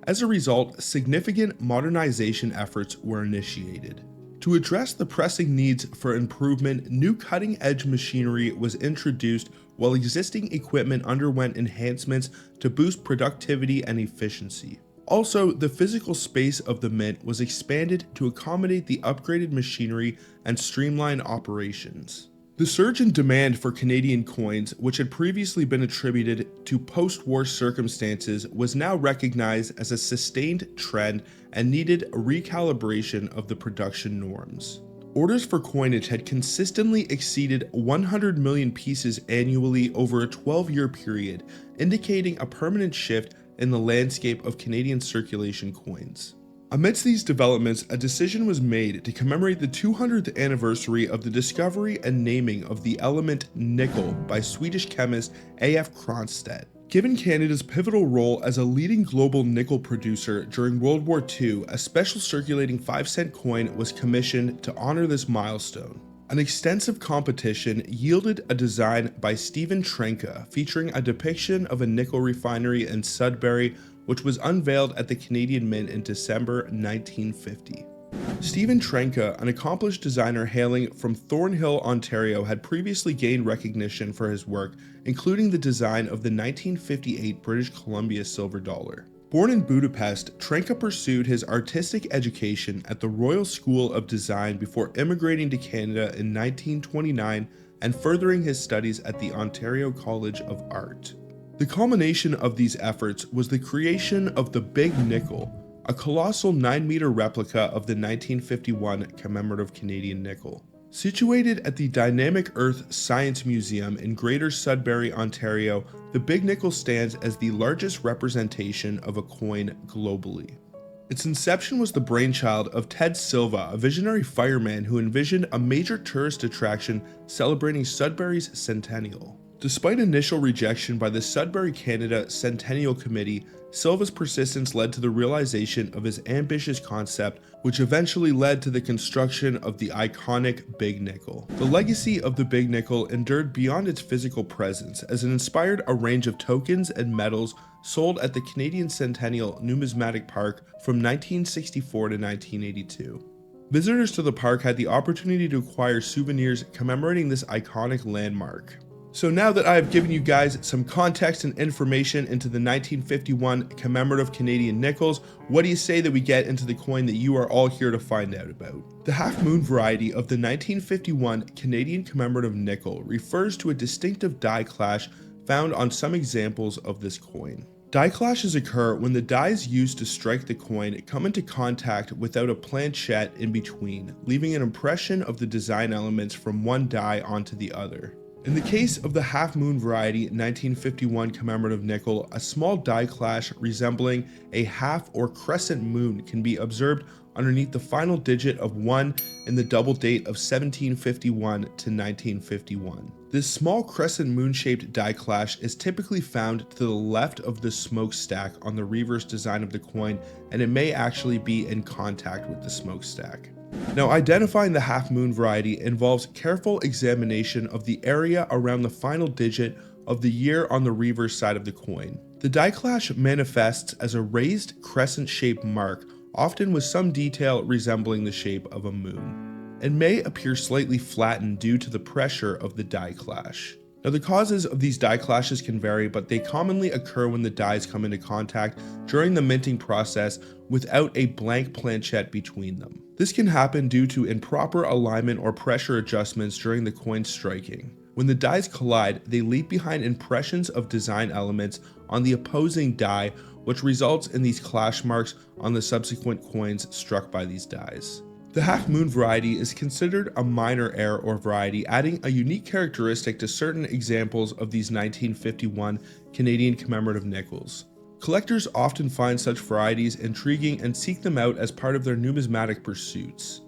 As a result, significant modernization efforts were initiated. To address the pressing needs for improvement, new cutting-edge machinery was introduced while existing equipment underwent enhancements to boost productivity and efficiency. Also, the physical space of the Mint was expanded to accommodate the upgraded machinery and streamline operations. The surge in demand for Canadian coins, which had previously been attributed to post-war circumstances, was now recognized as a sustained trend and needed a recalibration of the production norms. Orders for coinage had consistently exceeded 100 million pieces annually over a 12-year period, indicating a permanent shift in the landscape of Canadian circulation coins. Amidst these developments, a decision was made to commemorate the 200th anniversary of the discovery and naming of the element nickel by Swedish chemist A.F. Cronstedt. Given Canada's pivotal role as a leading global nickel producer during World War II, a special circulating 5-cent coin was commissioned to honor this milestone. An extensive competition yielded a design by Stephen Trenka featuring a depiction of a nickel refinery in Sudbury, which was unveiled at the Canadian Mint in December 1950. Stephen Trenka, an accomplished designer hailing from Thornhill, Ontario, had previously gained recognition for his work, including the design of the 1958 British Columbia silver dollar. Born in Budapest, Trenka pursued his artistic education at the Royal School of Design before immigrating to Canada in 1929 and furthering his studies at the Ontario College of Art. The culmination of these efforts was the creation of the Big Nickel, a colossal 9-meter replica of the 1951 commemorative Canadian nickel. Situated at the Dynamic Earth Science Museum in Greater Sudbury, Ontario, the Big Nickel stands as the largest representation of a coin globally. Its inception was the brainchild of Ted Silva, a visionary fireman who envisioned a major tourist attraction celebrating Sudbury's centennial. Despite initial rejection by the Sudbury Canada Centennial Committee, Silva's persistence led to the realization of his ambitious concept, which eventually led to the construction of the iconic Big Nickel. The legacy of the Big Nickel endured beyond its physical presence, as it inspired a range of tokens and medals sold at the Canadian Centennial Numismatic Park from 1964 to 1982. Visitors to the park had the opportunity to acquire souvenirs commemorating this iconic landmark. So now that I have given you guys some context and information into the 1951 commemorative Canadian nickels, what do you say that we get into the coin that you are all here to find out about? The Half Moon variety of the 1951 Canadian commemorative nickel refers to a distinctive die clash found on some examples of this coin. Die clashes occur when the dies used to strike the coin come into contact without a planchette in between, leaving an impression of the design elements from one die onto the other. In the case of the Half Moon variety 1951 commemorative nickel, a small die clash resembling a half or crescent moon can be observed underneath the final digit of 1 in the double date of 1751 to 1951. This small crescent moon-shaped die clash is typically found to the left of the smokestack on the reverse design of the coin, and it may actually be in contact with the smokestack. Now, identifying the Half Moon variety involves careful examination of the area around the final digit of the year on the reverse side of the coin. The die clash manifests as a raised crescent-shaped mark often with some detail resembling the shape of a moon, and may appear slightly flattened due to the pressure of the die clash. Now, the causes of these die clashes can vary, but they commonly occur when the dies come into contact during the minting process without a blank planchette between them. This can happen due to improper alignment or pressure adjustments during the coin striking. When the dies collide, they leave behind impressions of design elements on the opposing die, which results in these clash marks on the subsequent coins struck by these dies. The half moon variety is considered a minor error or variety, adding a unique characteristic to certain examples of these 1951 Canadian commemorative nickels. Collectors often find such varieties intriguing and seek them out as part of their numismatic pursuits.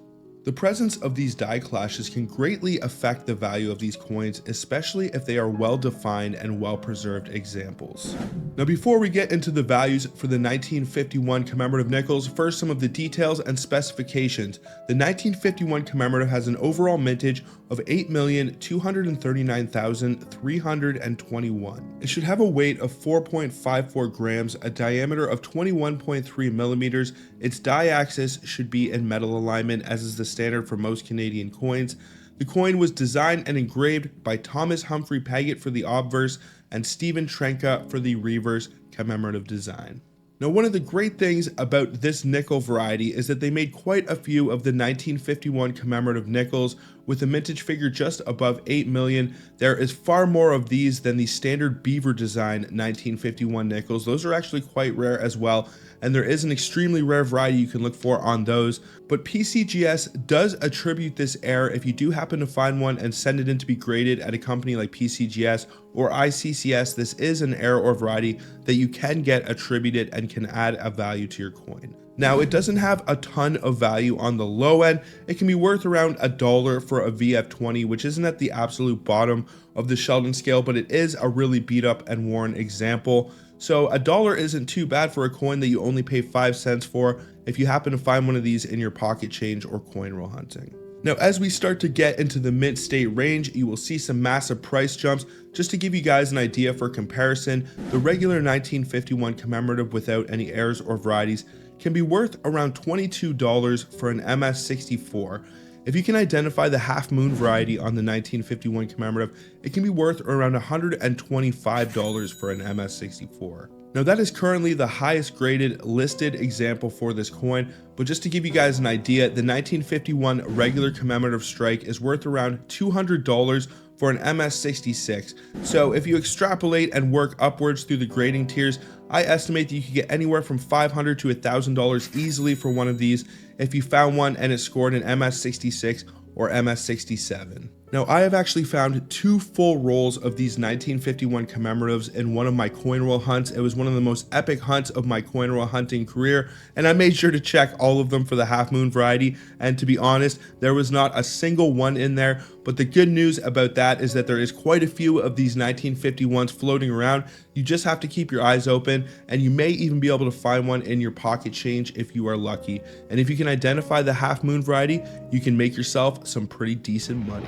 The presence of these die clashes can greatly affect the value of these coins, especially if they are well-defined and well-preserved examples. Now, before we get into the values for the 1951 commemorative nickels, first some of the details and specifications. The 1951 commemorative has an overall mintage of 8,239,321. It should have a weight of 4.54 grams, a diameter of 21.3 millimeters. Its die axis should be in metal alignment, as is the standard for most Canadian coins. The coin was designed and engraved by Thomas Humphrey Paget for the obverse and Stephen Trenka for the reverse commemorative design. Now, one of the great things about this nickel variety is that they made quite a few of the 1951 commemorative nickels with a mintage figure just above 8 million. There is far more of these than the standard beaver design 1951 nickels. Those are actually quite rare as well, and there is an extremely rare variety you can look for on those. But PCGS does attribute this error if you do happen to find one and send it in to be graded at a company like PCGS or ICCS. This is an error or variety that you can get attributed and can add a value to your coin. Now, it doesn't have a ton of value on the low end. It can be worth around $1 for a VF20, which isn't at the absolute bottom of the Sheldon scale, but it is a really beat up and worn example. So $1 isn't too bad for a coin that you only pay 5 cents for if you happen to find one of these in your pocket change or coin roll hunting. Now, as we start to get into the mint state range, you will see some massive price jumps. Just to give you guys an idea for comparison, the regular 1951 commemorative without any errors or varieties can be worth around $22 for an MS64. If you can identify the half moon variety on the 1951 commemorative, it can be worth around $125 for an MS64. Now, that is currently the highest graded listed example for this coin, but just to give you guys an idea, the 1951 regular commemorative strike is worth around $200 for an MS66. So if you extrapolate and work upwards through the grading tiers, I estimate that you could get anywhere from $500 to $1,000 easily for one of these if you found one and it scored an MS66 or MS67. Now, I have actually found 2 full rolls of these 1951 commemoratives in one of my coin roll hunts. It was one of the most epic hunts of my coin roll hunting career, and I made sure to check all of them for the half moon variety, and to be honest, there was not a single one in there. But the good news about that is that there is quite a few of these 1951s floating around. You just have to keep your eyes open, and you may even be able to find one in your pocket change if you are lucky. And if you can identify the half moon variety, you can make yourself some pretty decent money.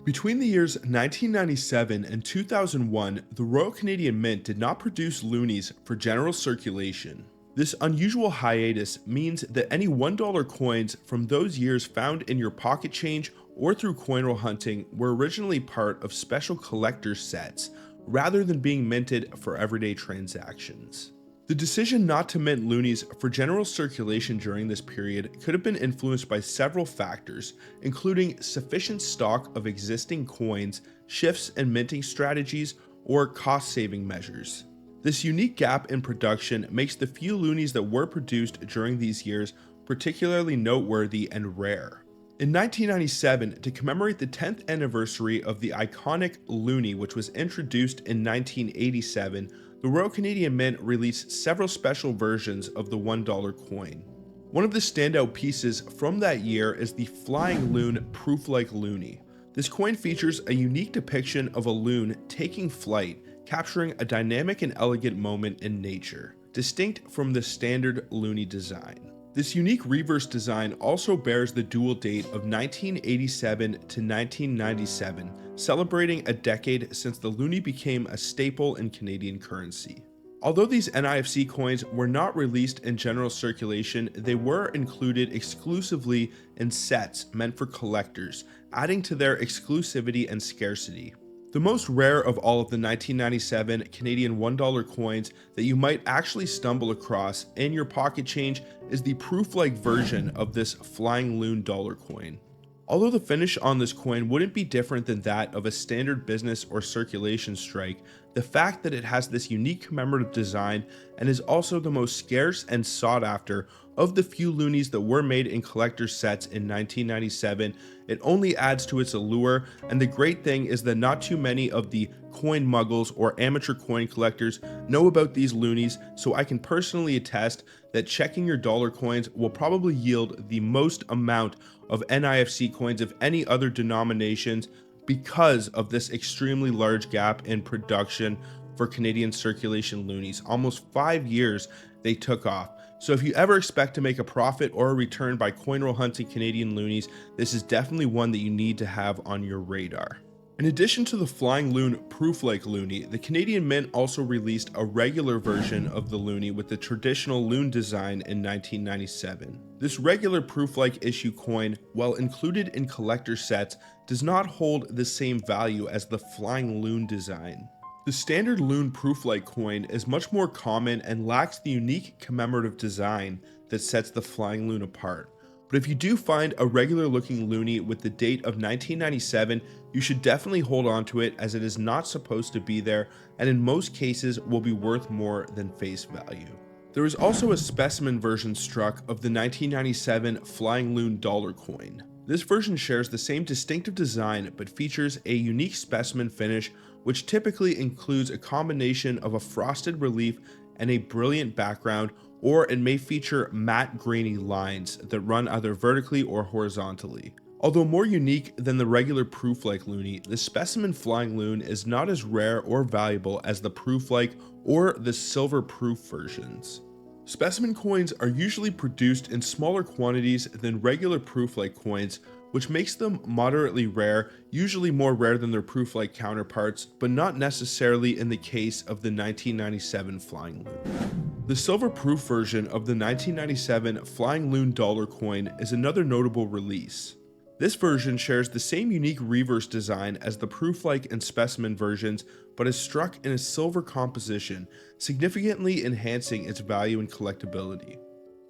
Between the years 1997 and 2001, the Royal Canadian Mint did not produce loonies for general circulation. This unusual hiatus means that any $1 coins from those years found in your pocket change or through coin roll hunting were originally part of special collector sets, rather than being minted for everyday transactions. The decision not to mint loonies for general circulation during this period could have been influenced by several factors, including sufficient stock of existing coins, shifts in minting strategies, or cost-saving measures. This unique gap in production makes the few loonies that were produced during these years particularly noteworthy and rare. In 1997, to commemorate the 10th anniversary of the iconic Loonie, which was introduced in 1987, the Royal Canadian Mint released several special versions of the $1 coin. One of the standout pieces from that year is the Flying Loon Proof-like Loonie. This coin features a unique depiction of a loon taking flight, capturing a dynamic and elegant moment in nature, distinct from the standard Loonie design. This unique reverse design also bears the dual date of 1987 to 1997, celebrating a decade since the loonie became a staple in Canadian currency. Although these NIFC coins were not released in general circulation, they were included exclusively in sets meant for collectors, adding to their exclusivity and scarcity. The most rare of all of the 1997 Canadian $1 coins that you might actually stumble across in your pocket change is the proof-like version of this flying loon dollar coin. Although the finish on this coin wouldn't be different than that of a standard business or circulation strike, the fact that it has this unique commemorative design and is also the most scarce and sought after of the few loonies that were made in collector sets in 1997, it only adds to its allure. And the great thing is that not too many of the coin muggles or amateur coin collectors know about these loonies, so I can personally attest that checking your dollar coins will probably yield the most amount of NIFC coins of any other denominations because of this extremely large gap in production for Canadian circulation loonies. Almost 5 years they took off. So if you ever expect to make a profit or a return by coin roll hunting Canadian loonies, this is definitely one that you need to have on your radar. In addition to the Flying Loon proof-like loonie, the Canadian Mint also released a regular version of the loonie with the traditional loon design in 1997. This regular proof-like issue coin, while included in collector sets, does not hold the same value as the Flying Loon design. The standard loon proof-like coin is much more common and lacks the unique commemorative design that sets the Flying Loon apart. But if you do find a regular looking loonie with the date of 1997, you should definitely hold on to it, as it is not supposed to be there and in most cases will be worth more than face value. There is also a specimen version struck of the 1997 Flying Loon dollar coin. This version shares the same distinctive design but features a unique specimen finish, which typically includes a combination of a frosted relief and a brilliant background, or it may feature matte grainy lines that run either vertically or horizontally. Although more unique than the regular proof-like loonie, the specimen Flying Loon is not as rare or valuable as the proof-like or the silver proof versions. Specimen coins are usually produced in smaller quantities than regular proof-like coins, which makes them moderately rare, usually more rare than their proof-like counterparts, but not necessarily in the case of the 1997 Flying Loon. The silver proof version of the 1997 Flying Loon dollar coin is another notable release. This version shares the same unique reverse design as the proof-like and specimen versions, but is struck in a silver composition, significantly enhancing its value and collectability.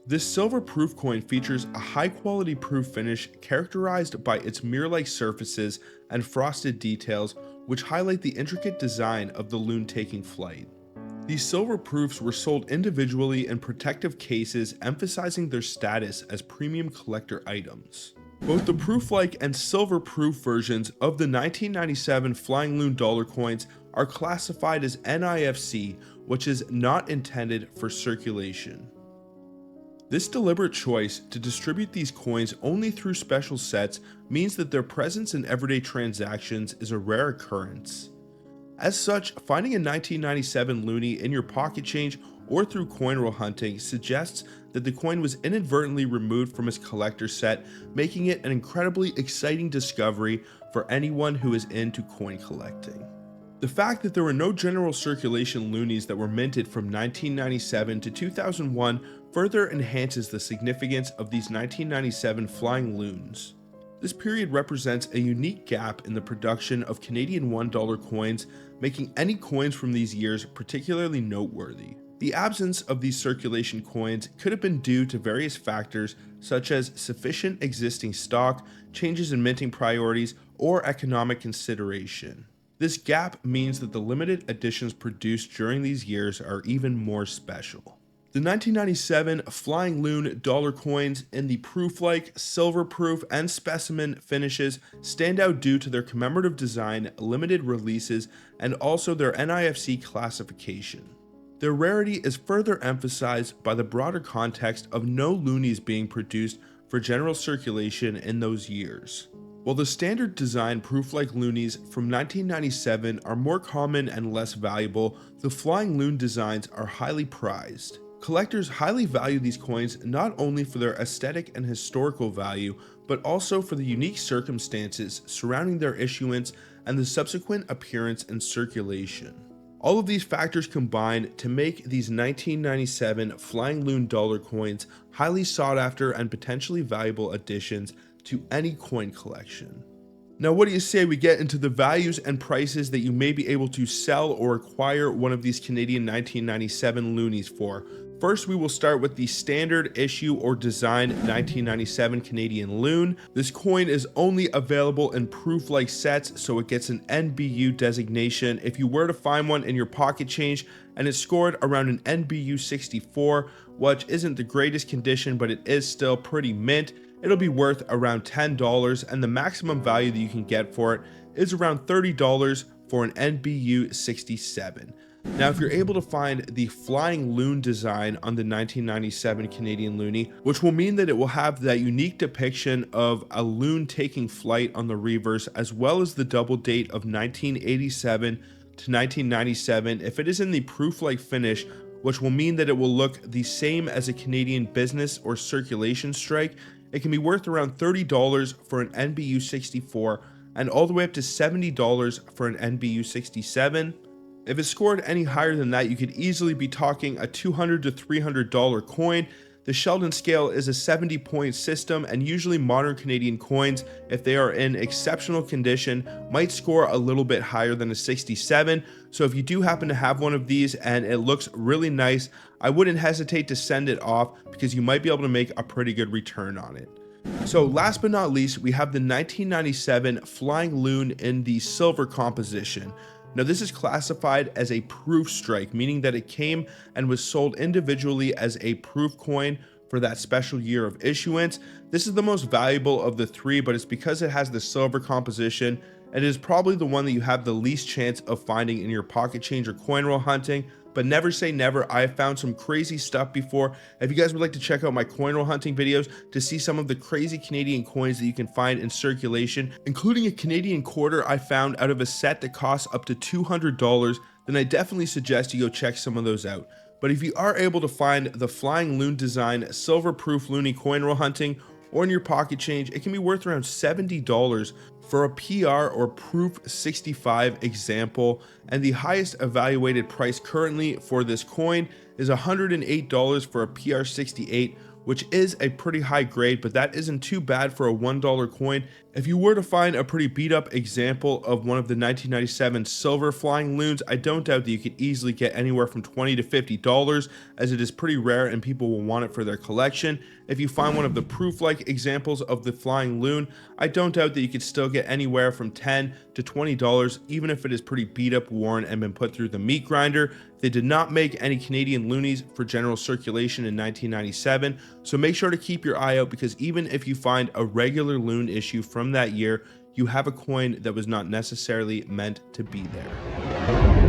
This silver proof coin features a high-quality proof finish characterized by its mirror-like surfaces and frosted details, which highlight the intricate design of the loon taking flight. These silver proofs were sold individually in protective cases, emphasizing their status as premium collector items. Both the proof-like and silver proof versions of the 1997 Flying Loon dollar coins are classified as NIFC, which is not intended for circulation. This deliberate choice to distribute these coins only through special sets means that their presence in everyday transactions is a rare occurrence. As such, finding a 1997 loonie in your pocket change or through coin roll hunting suggests that the coin was inadvertently removed from its collector set, making it an incredibly exciting discovery for anyone who is into coin collecting. The fact that there were no general circulation loonies that were minted from 1997 to 2001 further enhances the significance of these 1997 Flying Loons. This period represents a unique gap in the production of Canadian $1 coins, making any coins from these years particularly noteworthy. The absence of these circulation coins could have been due to various factors such as sufficient existing stock, changes in minting priorities, or economic consideration. This gap means that the limited editions produced during these years are even more special. The 1997 Flying Loon dollar coins in the proof-like, silver proof, and specimen finishes stand out due to their commemorative design, limited releases, and also their NIFC classification. Their rarity is further emphasized by the broader context of no loonies being produced for general circulation in those years. While the standard design proof-like loonies from 1997 are more common and less valuable, the Flying Loon designs are highly prized. Collectors highly value these coins not only for their aesthetic and historical value, but also for the unique circumstances surrounding their issuance and the subsequent appearance and circulation. All of these factors combine to make these 1997 Flying Loon dollar coins highly sought after and potentially valuable additions to any coin collection. Now, what do you say we get into the values and prices that you may be able to sell or acquire one of these Canadian 1997 loonies for? First, we will start with the standard issue or design 1997 Canadian loon. This coin is only available in proof-like sets, so it gets an NBU designation. If you were to find one in your pocket change and it's scored around an NBU 64, which isn't the greatest condition, but it is still pretty mint, it'll be worth around $10, and the maximum value that you can get for it is around $30 for an NBU 67. Now, if you're able to find the Flying Loon design on the 1997 Canadian Loonie, which will mean that it will have that unique depiction of a loon taking flight on the reverse, as well as the double date of 1987 to 1997, if it is in the proof-like finish, which will mean that it will look the same as a Canadian business or circulation strike, it can be worth around $30 for an NBU 64 and all the way up to $70 for an NBU 67. If it's scored any higher than that, you could easily be talking a $200 to $300 coin. The Sheldon scale is a 70-point system, and usually modern Canadian coins, if they are in exceptional condition, might score a little bit higher than a 67. So if you do happen to have one of these and it looks really nice, I wouldn't hesitate to send it off because you might be able to make a pretty good return on it. So last but not least, we have the 1997 Flying Loon in the silver composition. Now, this is classified as a proof strike, meaning that it came and was sold individually as a proof coin for that special year of issuance. This is the most valuable of the three, but it's because it has the silver composition, and it is probably the one that you have the least chance of finding in your pocket change or coin roll hunting. But never say never. I have found some crazy stuff before. If you guys would like to check out my coin roll hunting videos to see some of the crazy Canadian coins that you can find in circulation, including a Canadian quarter I found out of a set that costs up to $200, then I definitely suggest you go check some of those out. But if you are able to find the Flying Loon design silver proof Loonie coin roll hunting or in your pocket change, it can be worth around $70 for a PR or proof 65 example, and the highest evaluated price currently for this coin is $108 for a PR 68, which is a pretty high grade, but that isn't too bad for a $1 coin. If you were to find a pretty beat up example of one of the 1997 silver Flying Loons, I don't doubt that you could easily get anywhere from $20 to $50, as it is pretty rare and people will want it for their collection. If you find one of the proof-like examples of the Flying Loon, I don't doubt that you could still get anywhere from $10 to $20, even if it is pretty beat up, worn, and been put through the meat grinder. They did not make any Canadian loonies for general circulation in 1997, so make sure to keep your eye out, because even if you find a regular loon issue from that year, you have a coin that was not necessarily meant to be there.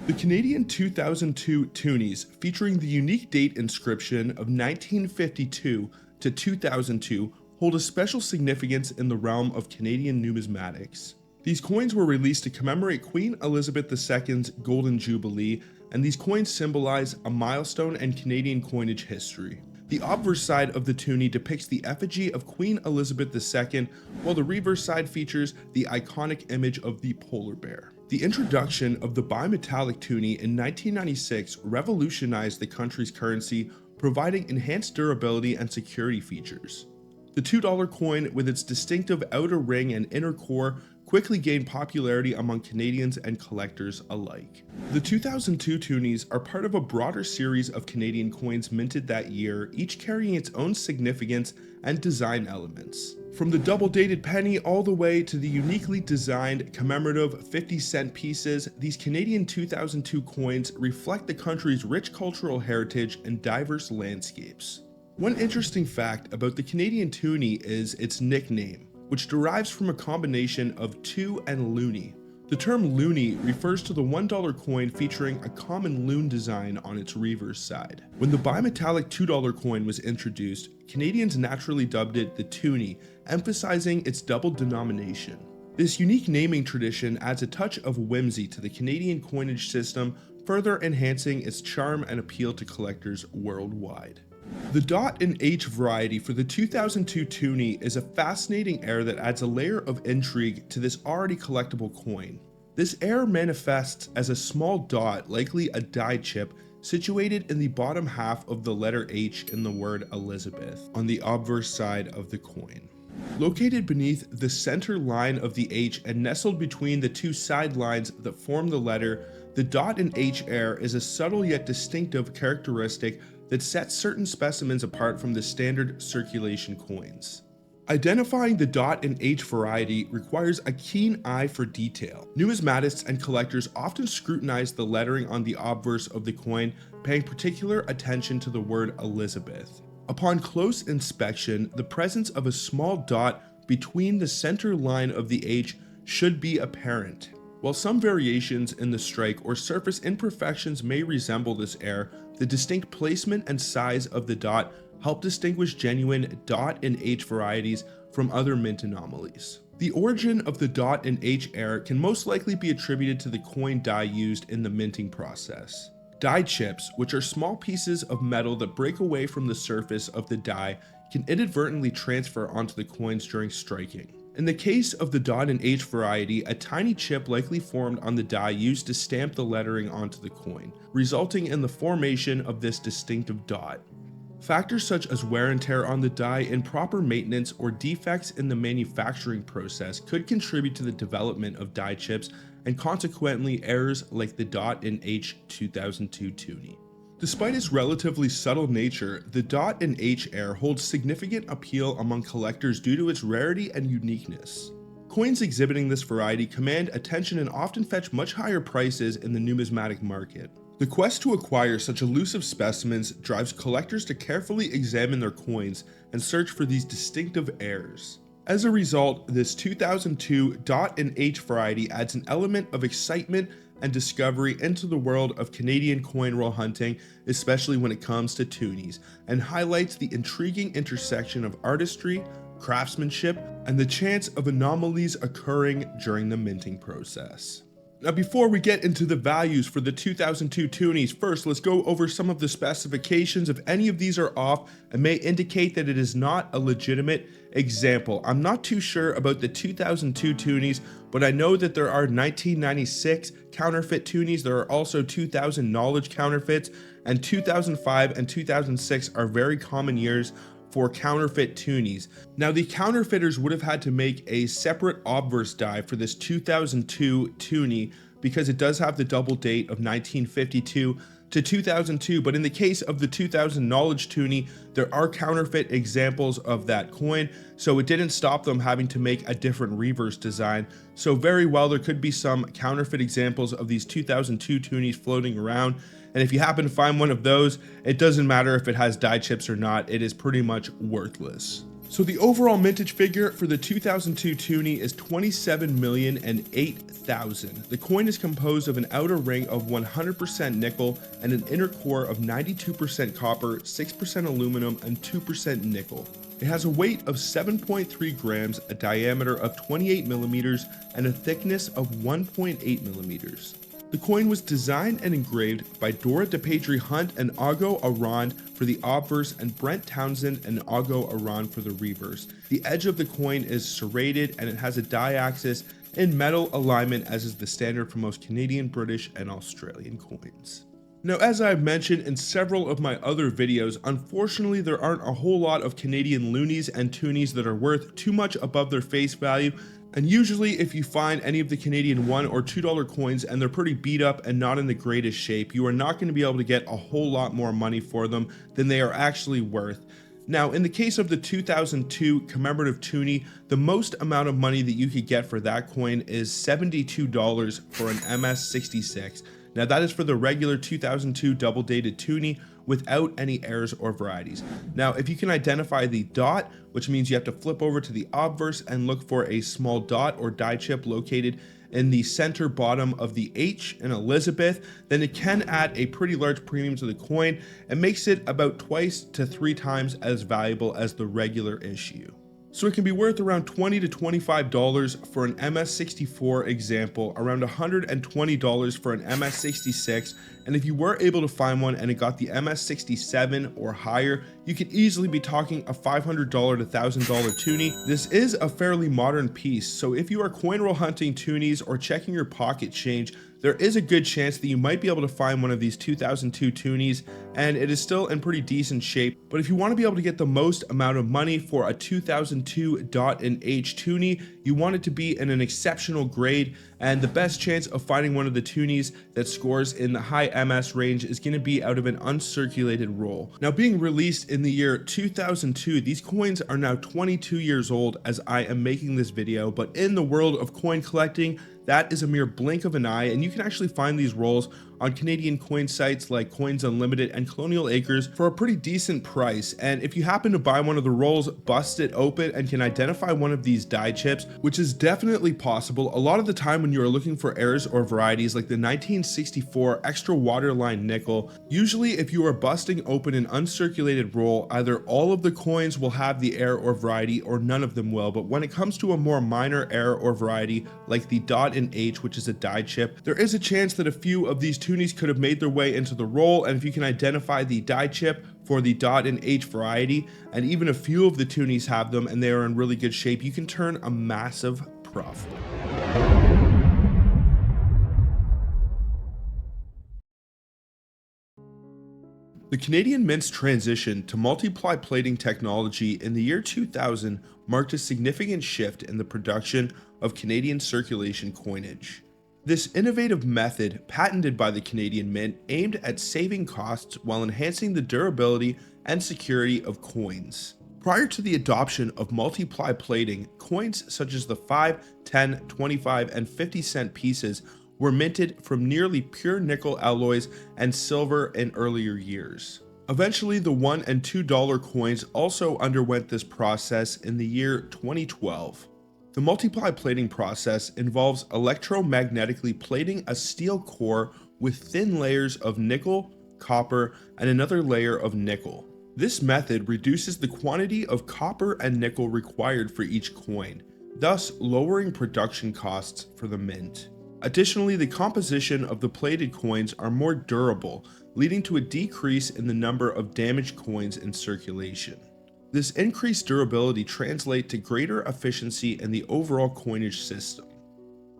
The Canadian 2002 Toonies, featuring the unique date inscription of 1952 to 2002, hold a special significance in the realm of Canadian numismatics. These coins were released to commemorate Queen Elizabeth II's Golden Jubilee, and these coins symbolize a milestone in Canadian coinage history. The obverse side of the Toonie depicts the effigy of Queen Elizabeth II, while the reverse side features the iconic image of the polar bear. The introduction of the bimetallic Toonie in 1996 revolutionized the country's currency, providing enhanced durability and security features. The $2 coin, with its distinctive outer ring and inner core, quickly gained popularity among Canadians and collectors alike. The 2002 Toonies are part of a broader series of Canadian coins minted that year, each carrying its own significance and design elements. From the double-dated penny all the way to the uniquely designed commemorative 50-cent pieces, these Canadian 2002 coins reflect the country's rich cultural heritage and diverse landscapes. One interesting fact about the Canadian Toonie is its nickname, which derives from a combination of two and loonie. The term loonie refers to the $1 coin featuring a common loon design on its reverse side. When the bimetallic $2 coin was introduced, Canadians naturally dubbed it the Toonie, emphasizing its double denomination. This unique naming tradition adds a touch of whimsy to the Canadian coinage system, further enhancing its charm and appeal to collectors worldwide. The dot and H variety for the 2002 Toonie is a fascinating heir that adds a layer of intrigue to this already collectible coin. This heir manifests as a small dot, likely a die chip, situated in the bottom half of the letter H in the word Elizabeth, on the obverse side of the coin. Located beneath the center line of the H and nestled between the two side lines that form the letter, the dot and H heir is a subtle yet distinctive characteristic that sets certain specimens apart from the standard circulation coins. Identifying the dot and H variety requires a keen eye for detail. Numismatists and collectors often scrutinize the lettering on the obverse of the coin, paying particular attention to the word Elizabeth. Upon close inspection, the presence of a small dot between the center line of the H should be apparent. While some variations in the strike or surface imperfections may resemble this heir, the distinct placement and size of the dot help distinguish genuine dot and H varieties from other mint anomalies. The origin of the dot and H heir can most likely be attributed to the coin die used in the minting process. Die chips, which are small pieces of metal that break away from the surface of the die, can inadvertently transfer onto the coins during striking. In the case of the dot and H variety, a tiny chip likely formed on the die used to stamp the lettering onto the coin, resulting in the formation of this distinctive dot. Factors such as wear and tear on the die, improper maintenance, or defects in the manufacturing process could contribute to the development of die chips and consequently errors like the dot and H 2002 Toonie. Despite its relatively subtle nature, the dot and H heir holds significant appeal among collectors due to its rarity and uniqueness. Coins exhibiting this variety command attention and often fetch much higher prices in the numismatic market. The quest to acquire such elusive specimens drives collectors to carefully examine their coins and search for these distinctive heirs. As a result, this 2002 dot and H variety adds an element of excitement and discovery into the world of Canadian coin roll hunting, especially when it comes to toonies, and highlights the intriguing intersection of artistry, craftsmanship, and the chance of anomalies occurring during the minting process. Now, before we get into the values for the 2002 Toonies, first let's go over some of the specifications. If any of these are off, it may indicate that it is not a legitimate example. I'm not too sure about the 2002 Toonies, but I know that there are 1996 counterfeit Toonies. There are also 2000 knowledge counterfeits, and 2005 and 2006 are very common years for counterfeit Toonies. Now, the counterfeiters would have had to make a separate obverse die for this 2002 Toonie because it does have the double date of 1952 to 2002, but in the case of the 2000 knowledge Toonie, there are counterfeit examples of that coin, so it didn't stop them having to make a different reverse design. So very well, there could be some counterfeit examples of these 2002 Toonies floating around. And if you happen to find one of those, it doesn't matter if it has die chips or not, it is pretty much worthless. So the overall mintage figure for the 2002 Toonie is 27,008,000. The coin is composed of an outer ring of 100% nickel and an inner core of 92% copper, 6% aluminum, and 2% nickel. It has a weight of 7.3 grams, a diameter of 28 millimeters, and a thickness of 1.8 millimeters. The coin was designed and engraved by Dora DePatry Hunt and Augo Arand for the obverse and Brent Townsend and Augo Arand for the reverse. The edge of the coin is serrated and it has a die axis in metal alignment, as is the standard for most Canadian, British, and Australian coins. Now, as I've mentioned in several of my other videos, unfortunately there aren't a whole lot of Canadian loonies and toonies that are worth too much above their face value. And usually if you find any of the Canadian $1 or $2 coins and they're pretty beat up and not in the greatest shape, you are not going to be able to get a whole lot more money for them than they are actually worth. Now, in the case of the 2002 commemorative Toonie, the most amount of money that you could get for that coin is $72 for an MS66. Now, that is for the regular 2002 double dated Toonie without any errors or varieties. Now, if you can identify the dot, which means you have to flip over to the obverse and look for a small dot or die chip located in the center bottom of the H in Elizabeth, then it can add a pretty large premium to the coin and makes it about twice to 3 times as valuable as the regular issue. So it can be worth around $20 to $25 for an MS64 example, around $120 for an MS66, and if you were able to find one and it got the MS67 or higher, you could easily be talking a $500 to $1,000 Toonie. This is a fairly modern piece, so if you are coin roll hunting Toonies or checking your pocket change, there is a good chance that you might be able to find one of these 2002 Toonies, and it is still in pretty decent shape. But if you want to be able to get the most amount of money for a 2002 dot and H Toonie, you want it to be in an exceptional grade, and the best chance of finding one of the Toonies that scores in the high MS range is going to be out of an uncirculated roll. Now, being released in the year 2002, these coins are now 22 years old as I am making this video, but in the world of coin collecting, that is a mere blink of an eye, and you can actually find these rolls on Canadian coin sites like Coins Unlimited and Colonial Acres for a pretty decent price. And if you happen to buy one of the rolls, bust it open, and can identify one of these die chips, which is definitely possible, a lot of the time when you are looking for errors or varieties like the 1964 extra waterline nickel, usually if you are busting open an uncirculated roll, either all of the coins will have the error or variety or none of them will. But when it comes to a more minor error or variety like the dot and H, which is a die chip, there is a chance that a few of these Toonies could have made their way into the roll, and if you can identify the die chip for the dot and H variety, and even a few of the Toonies have them and they are in really good shape, you can turn a massive profit. The Canadian Mint's transition to multiply plating technology in the year 2000 marked a significant shift in the production of Canadian circulation coinage. This innovative method, patented by the Canadian Mint, aimed at saving costs while enhancing the durability and security of coins. Prior to the adoption of multiply plating, coins such as the 5, 10, 25, and 50-cent pieces were minted from nearly pure nickel alloys and silver in earlier years. Eventually, the $1 and $2 coins also underwent this process in the year 2012. The multiply plating process involves electromagnetically plating a steel core with thin layers of nickel, copper, and another layer of nickel. This method reduces the quantity of copper and nickel required for each coin, thus lowering production costs for the mint. Additionally, the composition of the plated coins are more durable, leading to a decrease in the number of damaged coins in circulation. This increased durability translates to greater efficiency in the overall coinage system.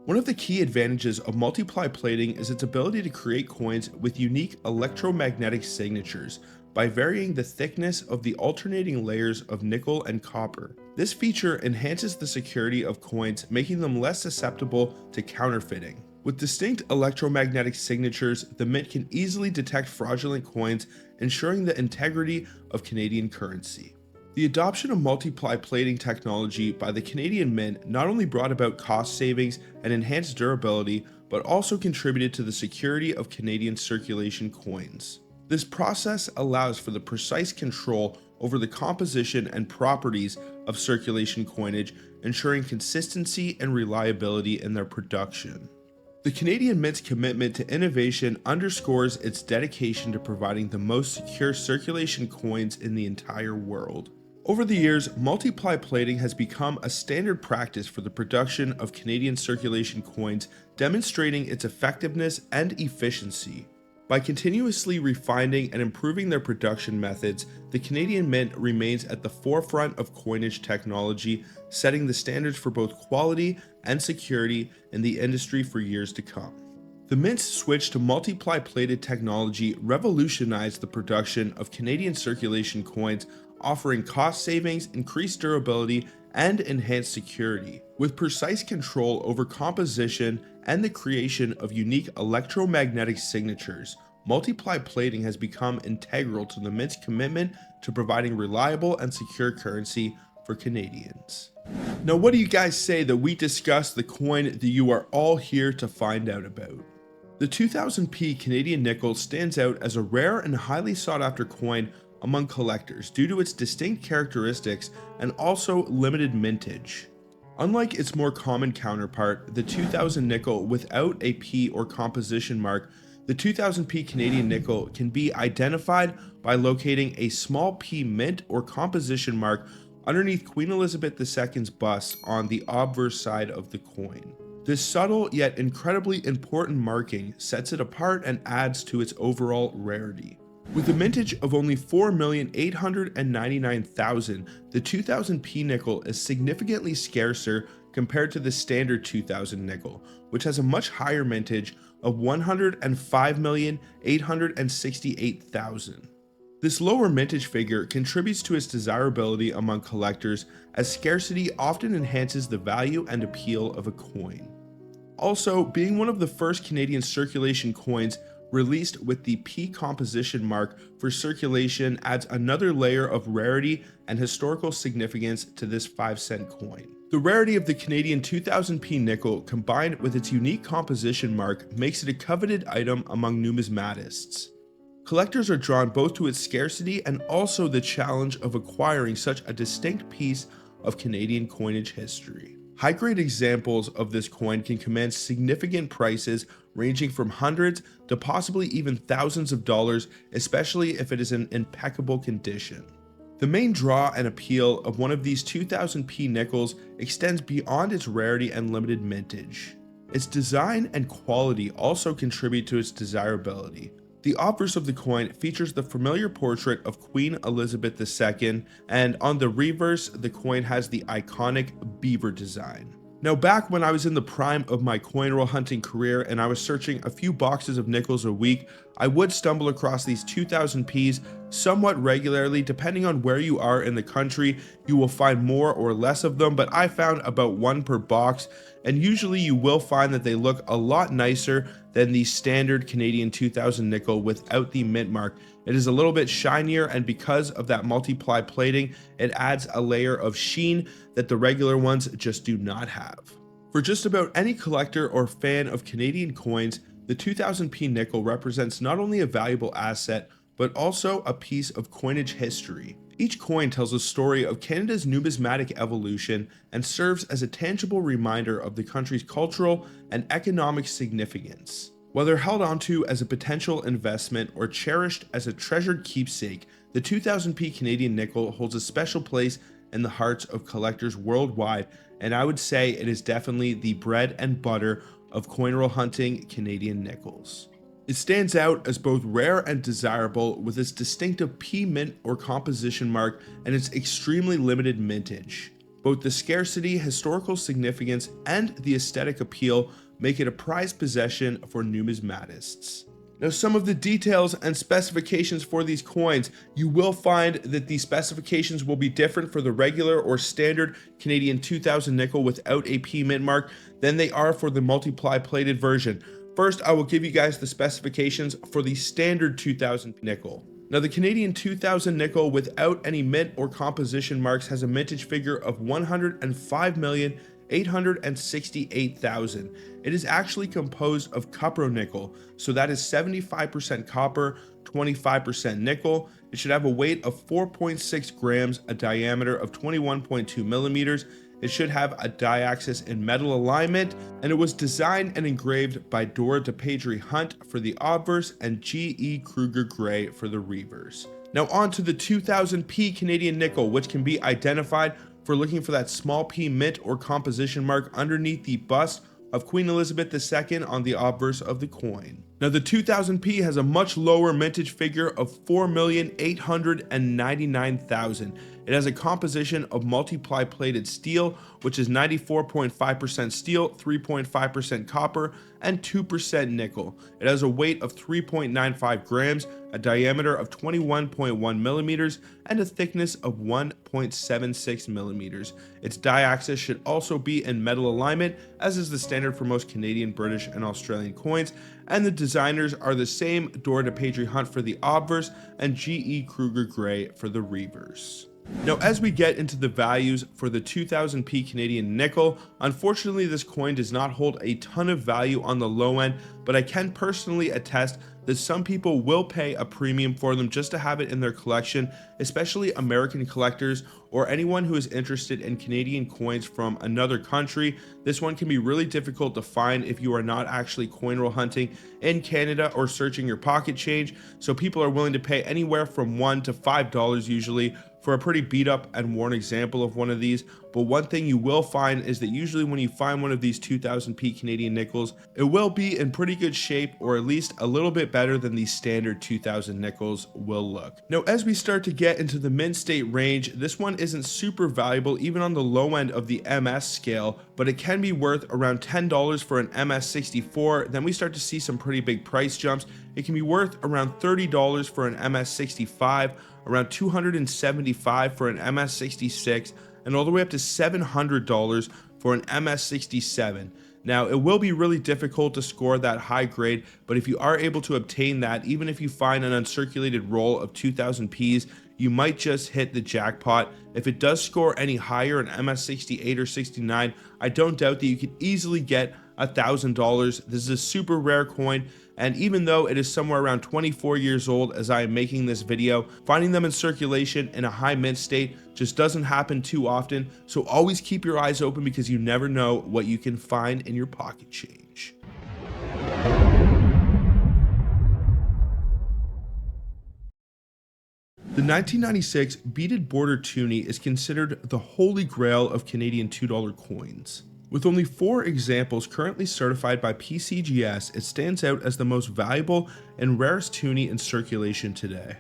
One of the key advantages of multiply plating is its ability to create coins with unique electromagnetic signatures by varying the thickness of the alternating layers of nickel and copper. This feature enhances the security of coins, making them less susceptible to counterfeiting. With distinct electromagnetic signatures, the Mint can easily detect fraudulent coins, ensuring the integrity of Canadian currency. The adoption of multiply plating technology by the Canadian Mint not only brought about cost savings and enhanced durability, but also contributed to the security of Canadian circulation coins. This process allows for the precise control over the composition and properties of circulation coinage, ensuring consistency and reliability in their production. The Canadian Mint's commitment to innovation underscores its dedication to providing the most secure circulation coins in the entire world. Over the years, multiply plating has become a standard practice for the production of Canadian circulation coins, demonstrating its effectiveness and efficiency. By continuously refining and improving their production methods, the Canadian Mint remains at the forefront of coinage technology, setting the standards for both quality and security in the industry for years to come. The Mint's switch to multiply plated technology revolutionized the production of Canadian circulation coins, offering cost savings, increased durability, and enhanced security. With precise control over composition and the creation of unique electromagnetic signatures, multiply plating has become integral to the Mint's commitment to providing reliable and secure currency for Canadians. Now, what do you guys say that we discuss the coin that you are all here to find out about? The 2000p Canadian nickel stands out as a rare and highly sought after coin among collectors due to its distinct characteristics and also limited mintage. Unlike its more common counterpart, the 2000 nickel without a P or composition mark, the 2000p Canadian nickel can be identified by locating a small P mint or composition mark underneath Queen Elizabeth II's bust on the obverse side of the coin. This subtle yet incredibly important marking sets it apart and adds to its overall rarity. With a mintage of only 4,899,000, the 2000p nickel is significantly scarcer compared to the standard 2000 nickel, which has a much higher mintage of 105,868,000. This lower mintage figure contributes to its desirability among collectors, as scarcity often enhances the value and appeal of a coin. Also, being one of the first Canadian circulation coins released with the P composition mark for circulation adds another layer of rarity and historical significance to this 5-cent coin. The rarity of the Canadian 2000p nickel combined with its unique composition mark makes it a coveted item among numismatists. Collectors are drawn both to its scarcity and also the challenge of acquiring such a distinct piece of Canadian coinage history. High-grade examples of this coin can command significant prices ranging from hundreds to possibly even thousands of dollars, especially if it is in impeccable condition. The main draw and appeal of one of these 2000p nickels extends beyond its rarity and limited mintage. Its design and quality also contribute to its desirability. The obverse of the coin features the familiar portrait of Queen Elizabeth II, and on the reverse, the coin has the iconic beaver design. Now, back when I was in the prime of my coin roll hunting career and I was searching a few boxes of nickels a week, I would stumble across these 2000p's somewhat regularly. Depending on where you are in the country, you will find more or less of them, but I found about one per box, and usually you will find that they look a lot nicer than the standard Canadian 2000 nickel without the mint mark. It is a little bit shinier, and because of that multiply plating, it adds a layer of sheen that the regular ones just do not have. For just about any collector or fan of Canadian coins, the 2000p nickel represents not only a valuable asset, but also a piece of coinage history. Each coin tells a story of Canada's numismatic evolution and serves as a tangible reminder of the country's cultural and economic significance. Whether held onto as a potential investment or cherished as a treasured keepsake, the 2000p Canadian nickel holds a special place in the hearts of collectors worldwide, and I would say it is definitely the bread and butter of coin roll hunting Canadian nickels. It stands out as both rare and desirable with its distinctive P mint or composition mark and its extremely limited mintage. Both the scarcity, historical significance, and the aesthetic appeal make it a prized possession for numismatists. Now, some of the details and specifications for these coins, you will find that the specifications will be different for the regular or standard Canadian 2000 nickel without a P mint mark than they are for the multiply plated version. First, I will give you guys the specifications for the standard 2000 nickel. Now, the Canadian 2000 nickel without any mint or composition marks has a mintage figure of 105,868,000. It is actually composed of cupronickel, so that is 75% copper, 25% nickel. It should have a weight of 4.6 grams, a diameter of 21.2 millimeters. It should have a diaxis in metal alignment, and it was designed and engraved by Dora DePadre Hunt for the obverse and G.E. Kruger Gray for the reverse. Now on to the 2000p Canadian nickel, which can be identified for looking for that small p mint or composition mark underneath the bust of Queen Elizabeth II on the obverse of the coin. Now the 2000p has a much lower mintage figure of 4,899,000. It has a composition of multiply plated steel, which is 94.5% steel, 3.5% copper, and 2% nickel. It has a weight of 3.95 grams, a diameter of 21.1 millimeters, and a thickness of 1.76 millimeters. Its diaxis should also be in metal alignment, as is the standard for most Canadian, British, and Australian coins, and the designers are the same Dora DePadre Hunt for the obverse and G.E. Kruger Gray for the reverse. Now, as we get into the values for the 2000p Canadian nickel, unfortunately this coin does not hold a ton of value on the low end, but I can personally attest that some people will pay a premium for them just to have it in their collection, especially American collectors or anyone who is interested in Canadian coins from another country. This one can be really difficult to find if you are not actually coin roll hunting in Canada or searching your pocket change, so people are willing to pay anywhere from $1 to $5 usually for a pretty beat up and worn example of one of these, but one thing you will find is that usually when you find one of these 2000p Canadian nickels, it will be in pretty good shape, or at least a little bit better than the standard 2000 nickels will look. Now, as we start to get into the mint state range, this one isn't super valuable even on the low end of the MS scale, but it can be worth around $10 for an MS64. Then we start to see some pretty big price jumps. It can be worth around $30 for an MS65, around $275 for an MS66, and all the way up to $700 for an MS67. Now, it will be really difficult to score that high grade, but if you are able to obtain that, even if you find an uncirculated roll of 2000Ps, you might just hit the jackpot. If it does score any higher, an MS68 or 69, I don't doubt that you could easily get $1,000. This is a super rare coin, and even though it is somewhere around 24 years old as I am making this video, finding them in circulation in a high mint state just doesn't happen too often, so always keep your eyes open because you never know what you can find in your pocket change. The 1996 beaded border Toonie is considered the holy grail of Canadian $2 coins. With only 4 examples currently certified by PCGS, it stands out as the most valuable and rarest Toonie in circulation today.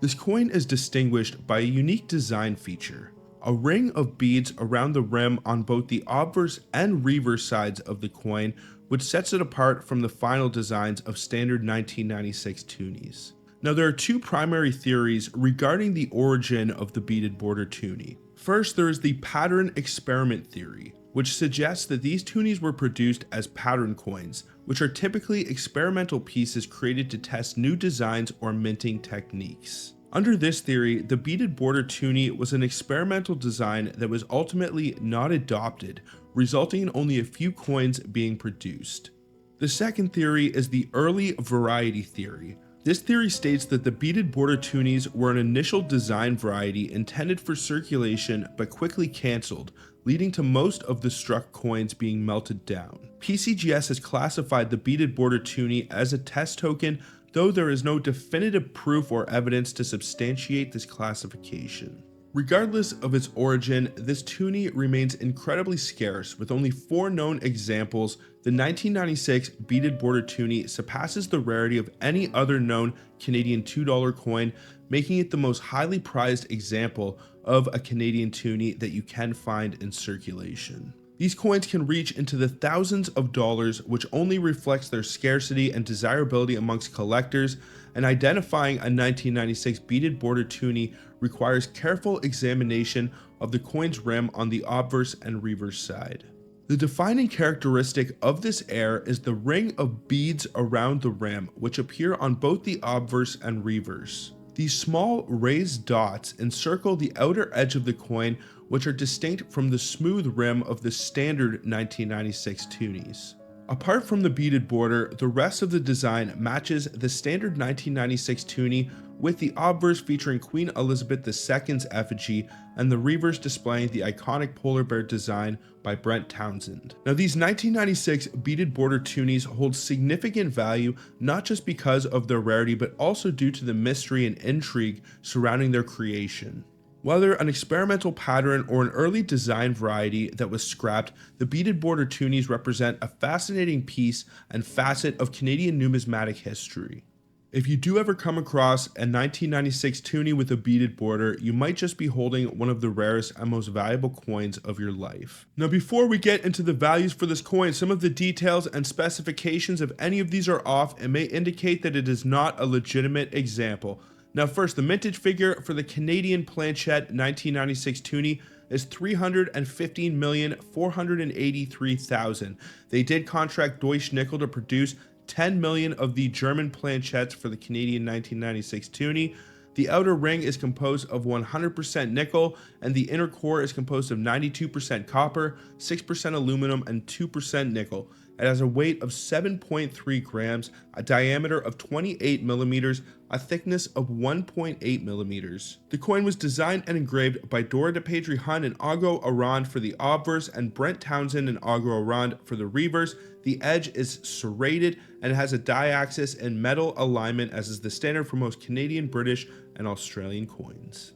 This coin is distinguished by a unique design feature, a ring of beads around the rim on both the obverse and reverse sides of the coin, which sets it apart from the final designs of standard 1996 Toonies. Now, there are 2 primary theories regarding the origin of the beaded border Toonie. First, there is the pattern experiment theory, which suggests that these Toonies were produced as pattern coins, which are typically experimental pieces created to test new designs or minting techniques. Under this theory, the beaded border Toonie was an experimental design that was ultimately not adopted, resulting in only a few coins being produced. The second theory is the early variety theory. This theory states that the beaded border Toonies were an initial design variety intended for circulation but quickly cancelled, leading to most of the struck coins being melted down. PCGS has classified the beaded border Toonie as a test token, though there is no definitive proof or evidence to substantiate this classification. Regardless of its origin, this Toonie remains incredibly scarce. With only 4 known examples, the 1996 beaded border Toonie surpasses the rarity of any other known Canadian $2 coin, making it the most highly prized example of a Canadian Toonie that you can find in circulation. These coins can reach into the thousands of dollars, which only reflects their scarcity and desirability amongst collectors, and identifying a 1996 beaded border Toonie requires careful examination of the coin's rim on the obverse and reverse side. The defining characteristic of this heir is the ring of beads around the rim, which appear on both the obverse and reverse. These small raised dots encircle the outer edge of the coin, which are distinct from the smooth rim of the standard 1996 Toonies. Apart from the beaded border, the rest of the design matches the standard 1996 Toonie, with the obverse featuring Queen Elizabeth II's effigy and the reverse displaying the iconic polar bear design by Brent Townsend. Now, these 1996 beaded border Toonies hold significant value not just because of their rarity, but also due to the mystery and intrigue surrounding their creation. Whether an experimental pattern or an early design variety that was scrapped, the beaded border Toonies represent a fascinating piece and facet of Canadian numismatic history. If you do ever come across a 1996 Toonie with a beaded border, you might just be holding one of the rarest and most valuable coins of your life. Now, before we get into the values for this coin, some of the details and specifications, if any of these are off, it may indicate that it is not a legitimate example. Now, first, the mintage figure for the Canadian Planchette 1996 Toonie is $315,483,000. They did contract Deutsche Nickel to produce 10 million of the German planchettes for the Canadian 1996 Toonie. The outer ring is composed of 100% nickel, and the inner core is composed of 92% copper, 6% aluminum, and 2% nickel. It has a weight of 7.3 grams, a diameter of 28 millimeters, a thickness of 1.8 millimeters. The coin was designed and engraved by Dora de Pedri-Hun and Augo Arand for the obverse and Brent Townsend and Augo Arand for the reverse. The edge is serrated and has a diaxis and metal alignment, as is the standard for most Canadian, British, and Australian coins.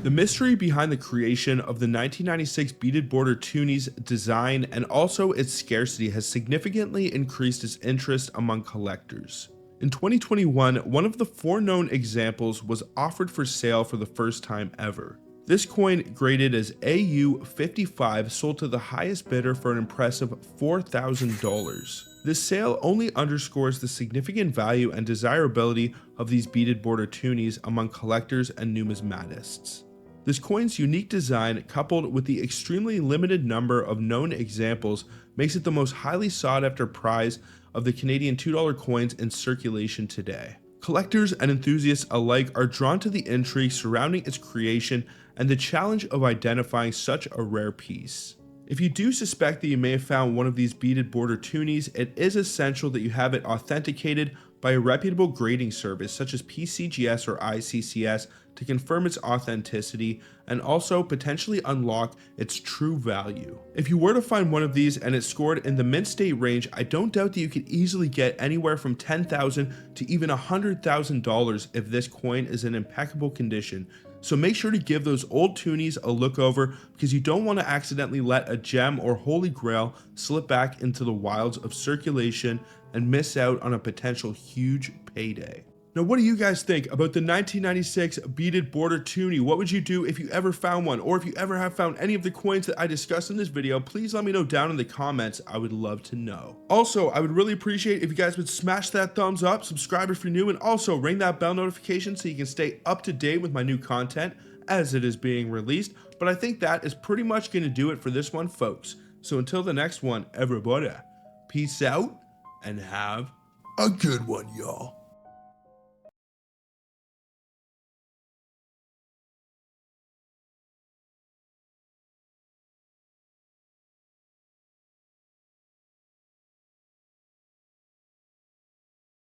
The mystery behind the creation of the 1996 beaded border Toonie's design and also its scarcity has significantly increased its interest among collectors. In 2021, one of the 4 known examples was offered for sale for the first time ever. This coin, graded as AU55, sold to the highest bidder for an impressive $4,000. This sale only underscores the significant value and desirability of these beaded border Toonies among collectors and numismatists. This coin's unique design, coupled with the extremely limited number of known examples, makes it the most highly sought after prize of the Canadian $2 coins in circulation today. Collectors and enthusiasts alike are drawn to the intrigue surrounding its creation and the challenge of identifying such a rare piece. If you do suspect that you may have found one of these beaded border Toonies, it is essential that you have it authenticated by a reputable grading service such as PCGS or ICCS to confirm its authenticity and also potentially unlock its true value. If you were to find one of these and it's scored in the mint state range, I don't doubt that you could easily get anywhere from $10,000 to even $100,000 if this coin is in impeccable condition. So make sure to give those old Toonies a look over, because you don't want to accidentally let a gem or holy grail slip back into the wilds of circulation and miss out on a potential huge payday. Now, what do you guys think about the 1996 beaded border Toonie? What would you do if you ever found one, or if you ever have found any of the coins that I discussed in this video? Please let me know down in the comments. I would love to know. Also, I would really appreciate if you guys would smash that thumbs up, subscribe if you're new, and also ring that bell notification so you can stay up to date with my new content as it is being released. But I think that is pretty much going to do it for this one, folks. So until the next one, everybody, peace out and have a good one, y'all.